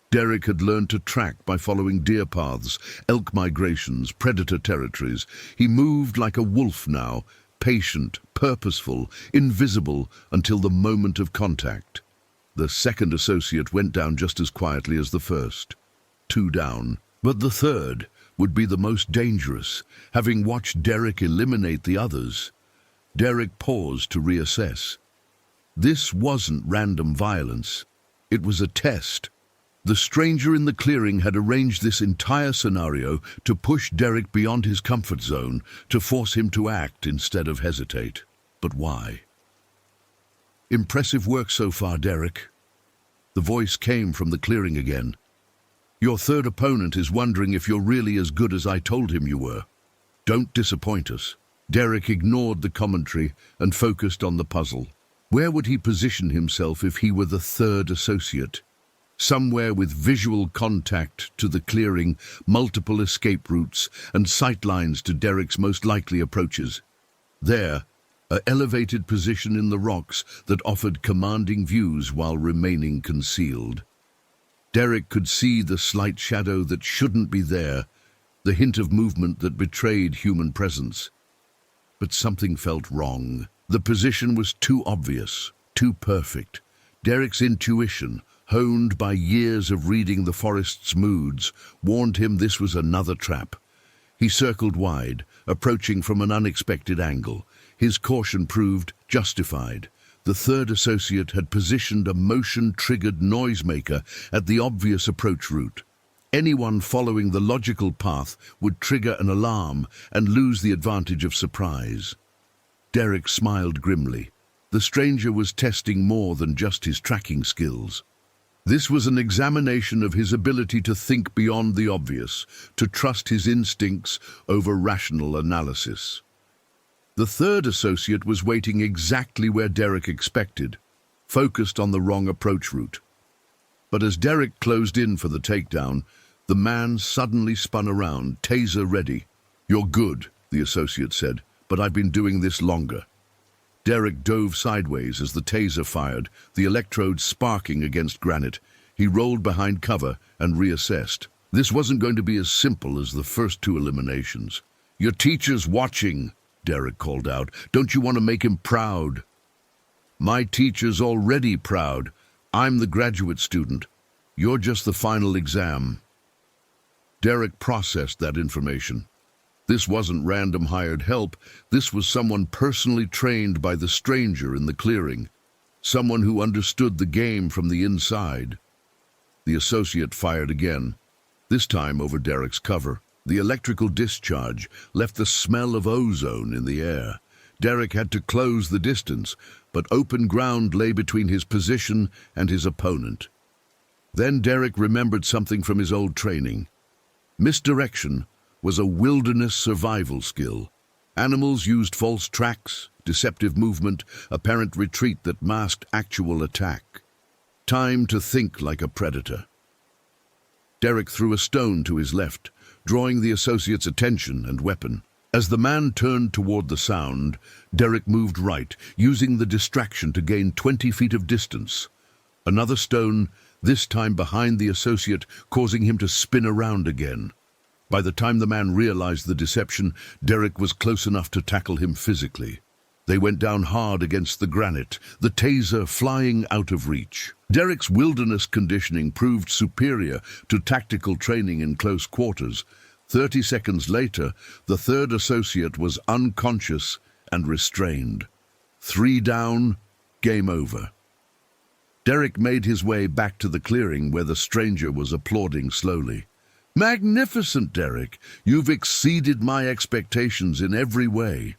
Derek had learned to track by following deer paths, elk migrations, predator territories. He moved like a wolf now, patient, purposeful, invisible until the moment of contact. The second associate went down just as quietly as the first. 2 down. But the third would be the most dangerous, having watched Derek eliminate the others. Derek paused to reassess. This wasn't random violence. It was a test. The stranger in the clearing had arranged this entire scenario to push Derek beyond his comfort zone, to force him to act instead of hesitate. But why? Impressive work so far, Derek. The voice came from the clearing again. Your third opponent is wondering if you're really as good as I told him you were. Don't disappoint us. Derek ignored the commentary and focused on the puzzle. Where would he position himself if he were the third associate? Somewhere with visual contact to the clearing, multiple escape routes, and sightlines to Derek's most likely approaches. There, an elevated position in the rocks that offered commanding views while remaining concealed. Derek could see the slight shadow that shouldn't be there, the hint of movement that betrayed human presence. But something felt wrong. The position was too obvious, too perfect. Derek's intuition, honed by years of reading the forest's moods, warned him this was another trap. He circled wide, approaching from an unexpected angle. His caution proved justified. The third associate had positioned a motion-triggered noisemaker at the obvious approach route. Anyone following the logical path would trigger an alarm and lose the advantage of surprise. Derek smiled grimly. The stranger was testing more than just his tracking skills. This was an examination of his ability to think beyond the obvious, to trust his instincts over rational analysis. The third associate was waiting exactly where Derek expected, focused on the wrong approach route. But as Derek closed in for the takedown, the man suddenly spun around, taser ready. "You're good," the associate said, "but I've been doing this longer." Derek dove sideways as the taser fired, the electrodes sparking against granite. He rolled behind cover and reassessed. This wasn't going to be as simple as the first two eliminations. "Your teacher's watching," Derek called out. "Don't you want to make him proud?" "My teacher's already proud. I'm the graduate student. You're just the final exam." Derek processed that information. This wasn't random hired help. This was someone personally trained by the stranger in the clearing. Someone who understood the game from the inside. The associate fired again, this time over Derek's cover. The electrical discharge left the smell of ozone in the air. Derek had to close the distance, but open ground lay between his position and his opponent. Then Derek remembered something from his old training. Misdirection was a wilderness survival skill. Animals used false tracks, deceptive movement, apparent retreat that masked actual attack. Time to think like a predator. Derek threw a stone to his left, drawing the associate's attention and weapon. As the man turned toward the sound, Derek moved right, using the distraction to gain 20 feet of distance. Another stone, this time behind the associate, causing him to spin around again. By the time the man realized the deception, Derek was close enough to tackle him physically. They went down hard against the granite, the taser flying out of reach. Derek's wilderness conditioning proved superior to tactical training in close quarters. 30 seconds later, the third associate was unconscious and restrained. 3 down, game over. Derek made his way back to the clearing where the stranger was applauding slowly. "Magnificent, Derek! You've exceeded my expectations in every way."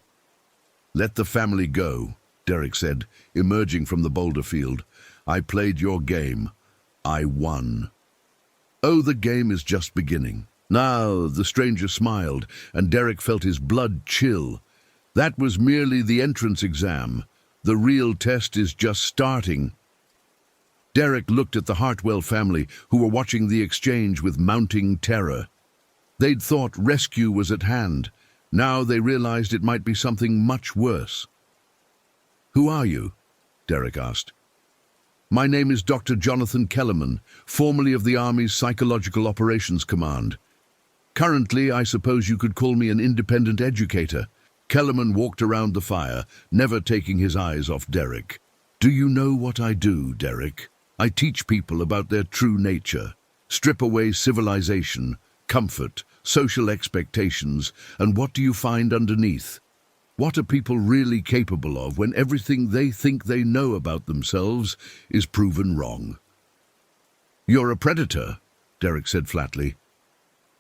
"Let the family go," Derek said, emerging from the boulder field. "I played your game. I won." "Oh, the game is just beginning." Now, the stranger smiled, and Derek felt his blood chill. That was merely the entrance exam. The real test is just starting. Derek looked at the Hartwell family, who were watching the exchange with mounting terror. They'd thought rescue was at hand. Now they realized it might be something much worse. "Who are you?" Derek asked. "My name is Dr. Jonathan Kellerman, formerly of the Army's Psychological Operations Command. Currently, I suppose you could call me an independent educator." Kellerman walked around the fire, never taking his eyes off Derek. "Do you know what I do, Derek? I teach people about their true nature, strip away civilization, comfort, social expectations, and what do you find underneath? What are people really capable of when everything they think they know about themselves is proven wrong?" "You're a predator," Derek said flatly.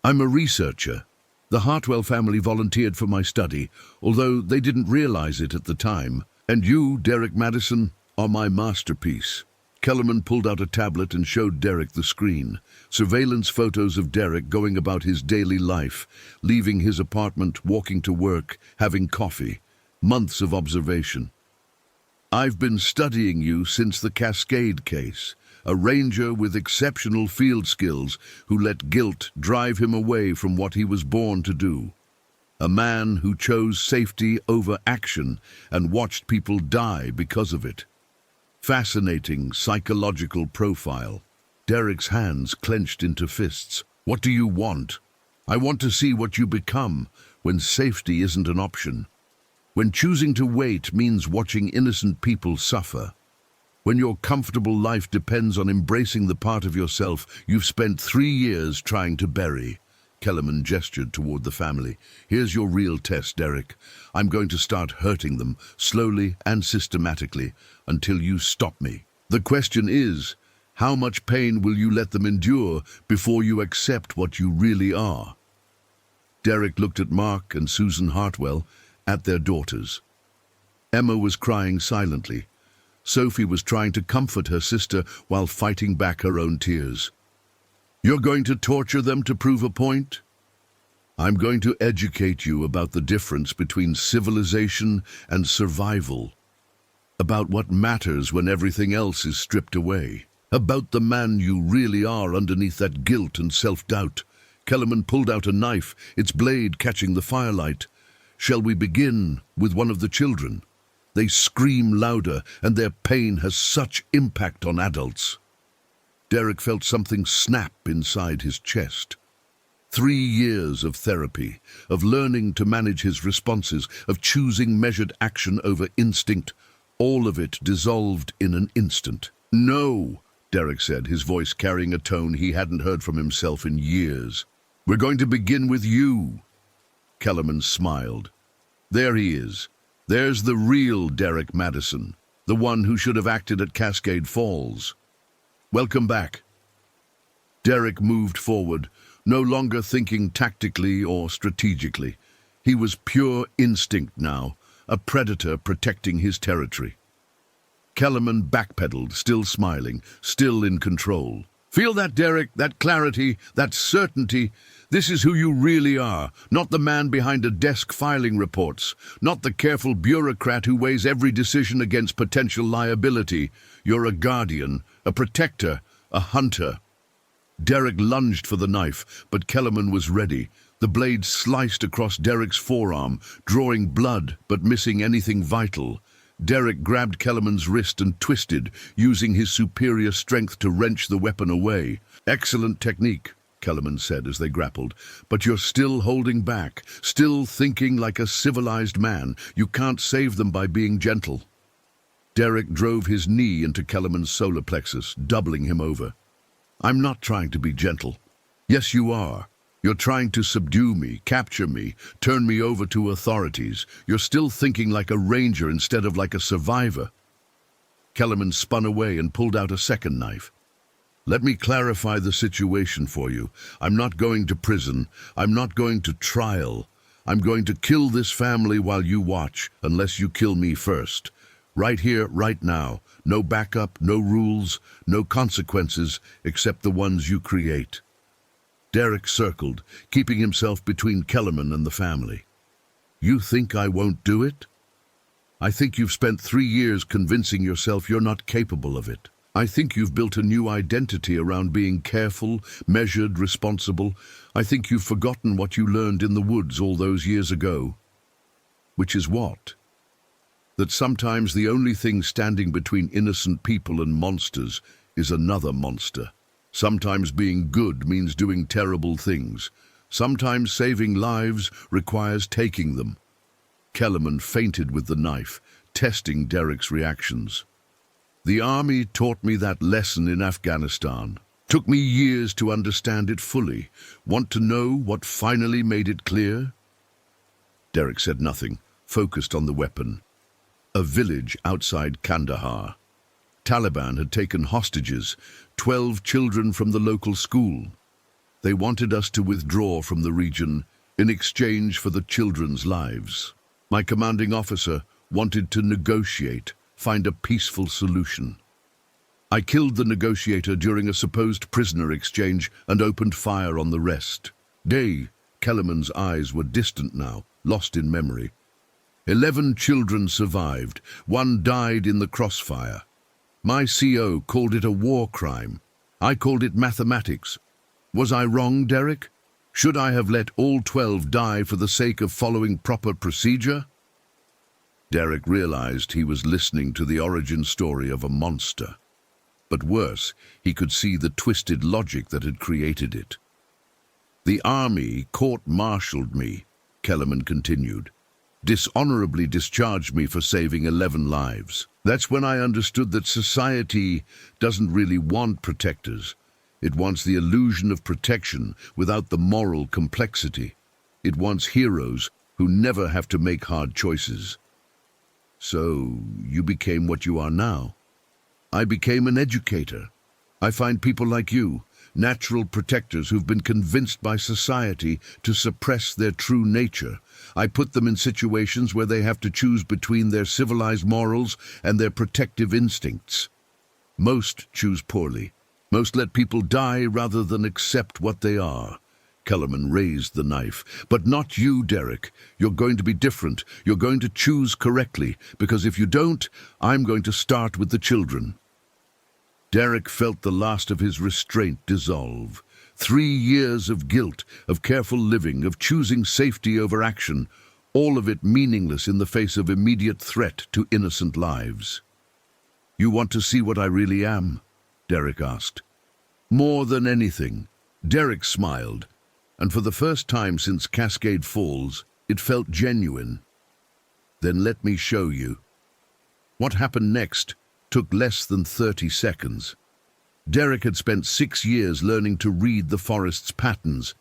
"I'm a researcher. The Hartwell family volunteered for my study, although they didn't realize it at the time. And you, Derek Madison, are my masterpiece." Kellerman pulled out a tablet and showed Derek the screen. Surveillance photos of Derek going about his daily life, leaving his apartment, walking to work, having coffee. Months of observation. "I've been studying you since the Cascade case. A ranger with exceptional field skills who let guilt drive him away from what he was born to do. A man who chose safety over action and watched people die because of it. Fascinating psychological profile." Derek's hands clenched into fists. "What do you want?" "I want to see what you become when safety isn't an option. When choosing to wait means watching innocent people suffer. When your comfortable life depends on embracing the part of yourself you've spent 3 years trying to bury. Kellerman gestured toward the family. Here's your real test, Derek. I'm going to start hurting them, slowly and systematically, until you stop me. The question is, how much pain will you let them endure before you accept what you really are? Derek looked at Mark and Susan Hartwell, at their daughters. Emma was crying silently. Sophie was trying to comfort her sister while fighting back her own tears. You're going to torture them to prove a point? I'm going to educate you about the difference between civilization and survival, about what matters when everything else is stripped away, about the man you really are underneath that guilt and self-doubt. Kellerman pulled out a knife, its blade catching the firelight. Shall we begin with one of the children? They scream louder, and their pain has such impact on adults. Derek felt something snap inside his chest. 3 years of therapy, of learning to manage his responses, of choosing measured action over instinct, all of it dissolved in an instant. No, Derek said, his voice carrying a tone he hadn't heard from himself in years. We're going to begin with you. Kellerman smiled. There he is. There's the real Derek Madison, the one who should have acted at Cascade Falls. Welcome back. Derek moved forward, no longer thinking tactically or strategically. He was pure instinct now, a predator protecting his territory. Kellerman backpedaled, still smiling, still in control. Feel that, Derek, that clarity, that certainty. This is who you really are, not the man behind a desk filing reports, not the careful bureaucrat who weighs every decision against potential liability. You're a guardian, a protector, a hunter. Derek lunged for the knife, but Kellerman was ready. The blade sliced across Derek's forearm, drawing blood but missing anything vital. Derek grabbed Kellerman's wrist and twisted, using his superior strength to wrench the weapon away. Excellent technique, Kellerman said as they grappled, but you're still holding back, still thinking like a civilized man. You can't save them by being gentle. Derek drove his knee into Kellerman's solar plexus, doubling him over. I'm not trying to be gentle. Yes, you are. You're trying to subdue me, capture me, turn me over to authorities. You're still thinking like a ranger instead of like a survivor. Kellerman spun away and pulled out a second knife. Let me clarify the situation for you. I'm not going to prison. I'm not going to trial. I'm going to kill this family while you watch, unless you kill me first. Right here, right now. No backup, no rules, no consequences, except the ones you create. Derek circled, keeping himself between Kellerman and the family. You think I won't do it? I think you've spent 3 years convincing yourself you're not capable of it. I think you've built a new identity around being careful, measured, responsible. I think you've forgotten what you learned in the woods all those years ago. Which is what? That sometimes the only thing standing between innocent people and monsters is another monster. Sometimes being good means doing terrible things. Sometimes saving lives requires taking them. Kellerman feinted with the knife, testing Derek's reactions. The army taught me that lesson in Afghanistan. Took me years to understand it fully. Want to know what finally made it clear? Derek said nothing, focused on the weapon. A village outside Kandahar. Taliban had taken hostages, 12 children from the local school. They wanted us to withdraw from the region in exchange for the children's lives. My commanding officer wanted to negotiate, find a peaceful solution. I killed the negotiator during a supposed prisoner exchange and opened fire on the rest. Kellerman's eyes were distant now, lost in memory. 11 children survived. 1 died in the crossfire. My CO called it a war crime. I called it mathematics. Was I wrong, Derek? Should I have let all 12 die for the sake of following proper procedure? Derek realized he was listening to the origin story of a monster. But worse, he could see the twisted logic that had created it. The army court-martialed me, Kellerman continued. Dishonorably discharged me for saving 11 lives. That's when I understood that society doesn't really want protectors. It wants the illusion of protection without the moral complexity. It wants heroes who never have to make hard choices. So you became what you are now. I became an educator. I find people like you, natural protectors who've been convinced by society to suppress their true nature. I put them in situations where they have to choose between their civilized morals and their protective instincts. Most choose poorly. Most let people die rather than accept what they are. Kellerman raised the knife. But not you, Derek. You're going to be different. You're going to choose correctly, because if you don't, I'm going to start with the children. Derek felt the last of his restraint dissolve. 3 years of guilt, of careful living, of choosing safety over action, all of it meaningless in the face of immediate threat to innocent lives. You want to see what I really am? Derek asked. More than anything. Derek smiled, and for the first time since Cascade Falls, it felt genuine. Then let me show you. What happened next took less than 30 seconds. Derek had spent 6 years learning to read the forest's patterns,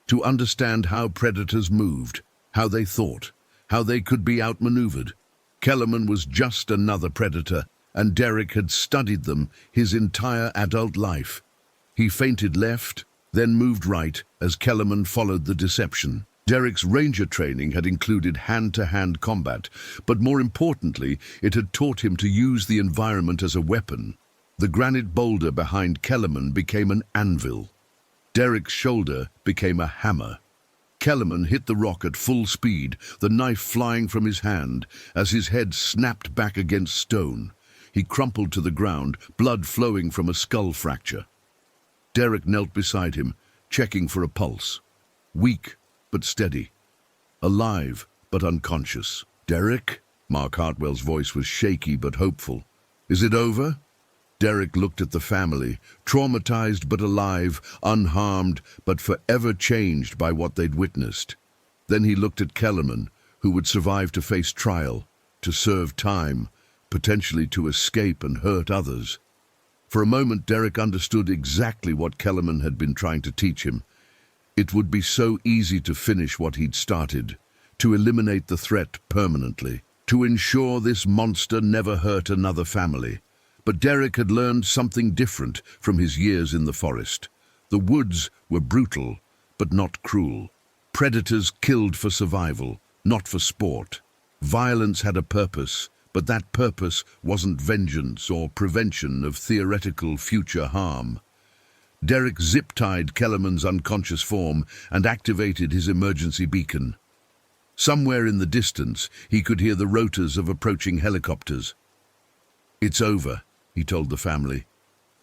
to understand how predators moved, how they thought, how they could be outmaneuvered. Kellerman was just another predator, and Derek had studied them his entire adult life. He feinted left, then moved right as Kellerman followed the deception. Derek's ranger training had included hand-to-hand combat, but more importantly, it had taught him to use the environment as a weapon. The granite boulder behind Kellerman became an anvil. Derek's shoulder became a hammer. Kellerman hit the rock at full speed, the knife flying from his hand as his head snapped back against stone. He crumpled to the ground, blood flowing from a skull fracture. Derek knelt beside him, checking for a pulse. Weak, but steady. Alive, but unconscious. Derek? Mark Hartwell's voice was shaky but hopeful. Is it over? Derek looked at the family, traumatized but alive, unharmed but forever changed by what they'd witnessed. Then he looked at Kellerman, who would survive to face trial, to serve time, potentially to escape and hurt others. For a moment, Derek understood exactly what Kellerman had been trying to teach him. It would be so easy to finish what he'd started, to eliminate the threat permanently, to ensure this monster never hurt another family. But Derek had learned something different from his years in the forest. The woods were brutal, but not cruel. Predators killed for survival, not for sport. Violence had a purpose, but that purpose wasn't vengeance or prevention of theoretical future harm. Derek zip-tied Kellerman's unconscious form and activated his emergency beacon. Somewhere in the distance, he could hear the rotors of approaching helicopters. It's over, he told the family.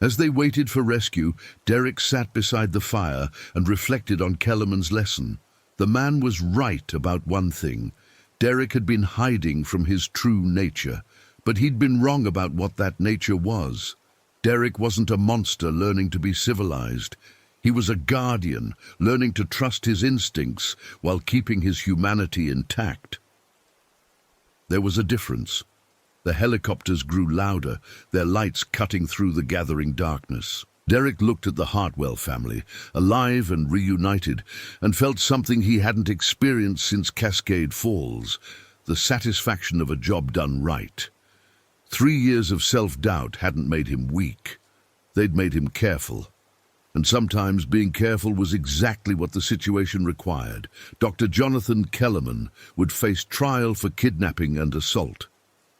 As they waited for rescue, Derek sat beside the fire and reflected on Kellerman's lesson. The man was right about one thing. Derek had been hiding from his true nature, but he'd been wrong about what that nature was. Derek wasn't a monster learning to be civilized. He was a guardian, learning to trust his instincts while keeping his humanity intact. There was a difference. The helicopters grew louder, their lights cutting through the gathering darkness. Derek looked at the Hartwell family, alive and reunited, and felt something he hadn't experienced since Cascade Falls, the satisfaction of a job done right. 3 years of self-doubt hadn't made him weak. They'd made him careful. And sometimes being careful was exactly what the situation required. Dr. Jonathan Kellerman would face trial for kidnapping and assault.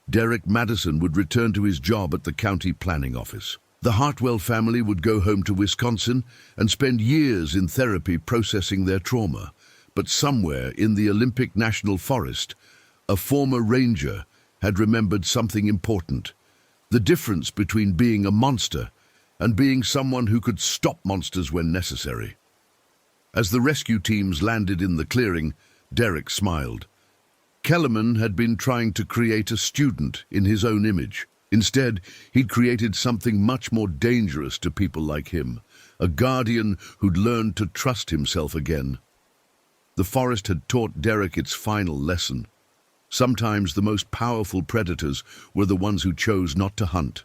Derek Madison would return to his job at the county planning office. The Hartwell family would go home to Wisconsin and spend years in therapy processing their trauma. But somewhere in the Olympic National Forest, a former ranger had remembered something important. The difference between being a monster and being someone who could stop monsters when necessary. As the rescue teams landed in the clearing, Derek smiled. Kellerman had been trying to create a student in his own image. Instead, he'd created something much more dangerous to people like him, a guardian who'd learned to trust himself again. The forest had taught Derek its final lesson. Sometimes the most powerful predators were the ones who chose not to hunt.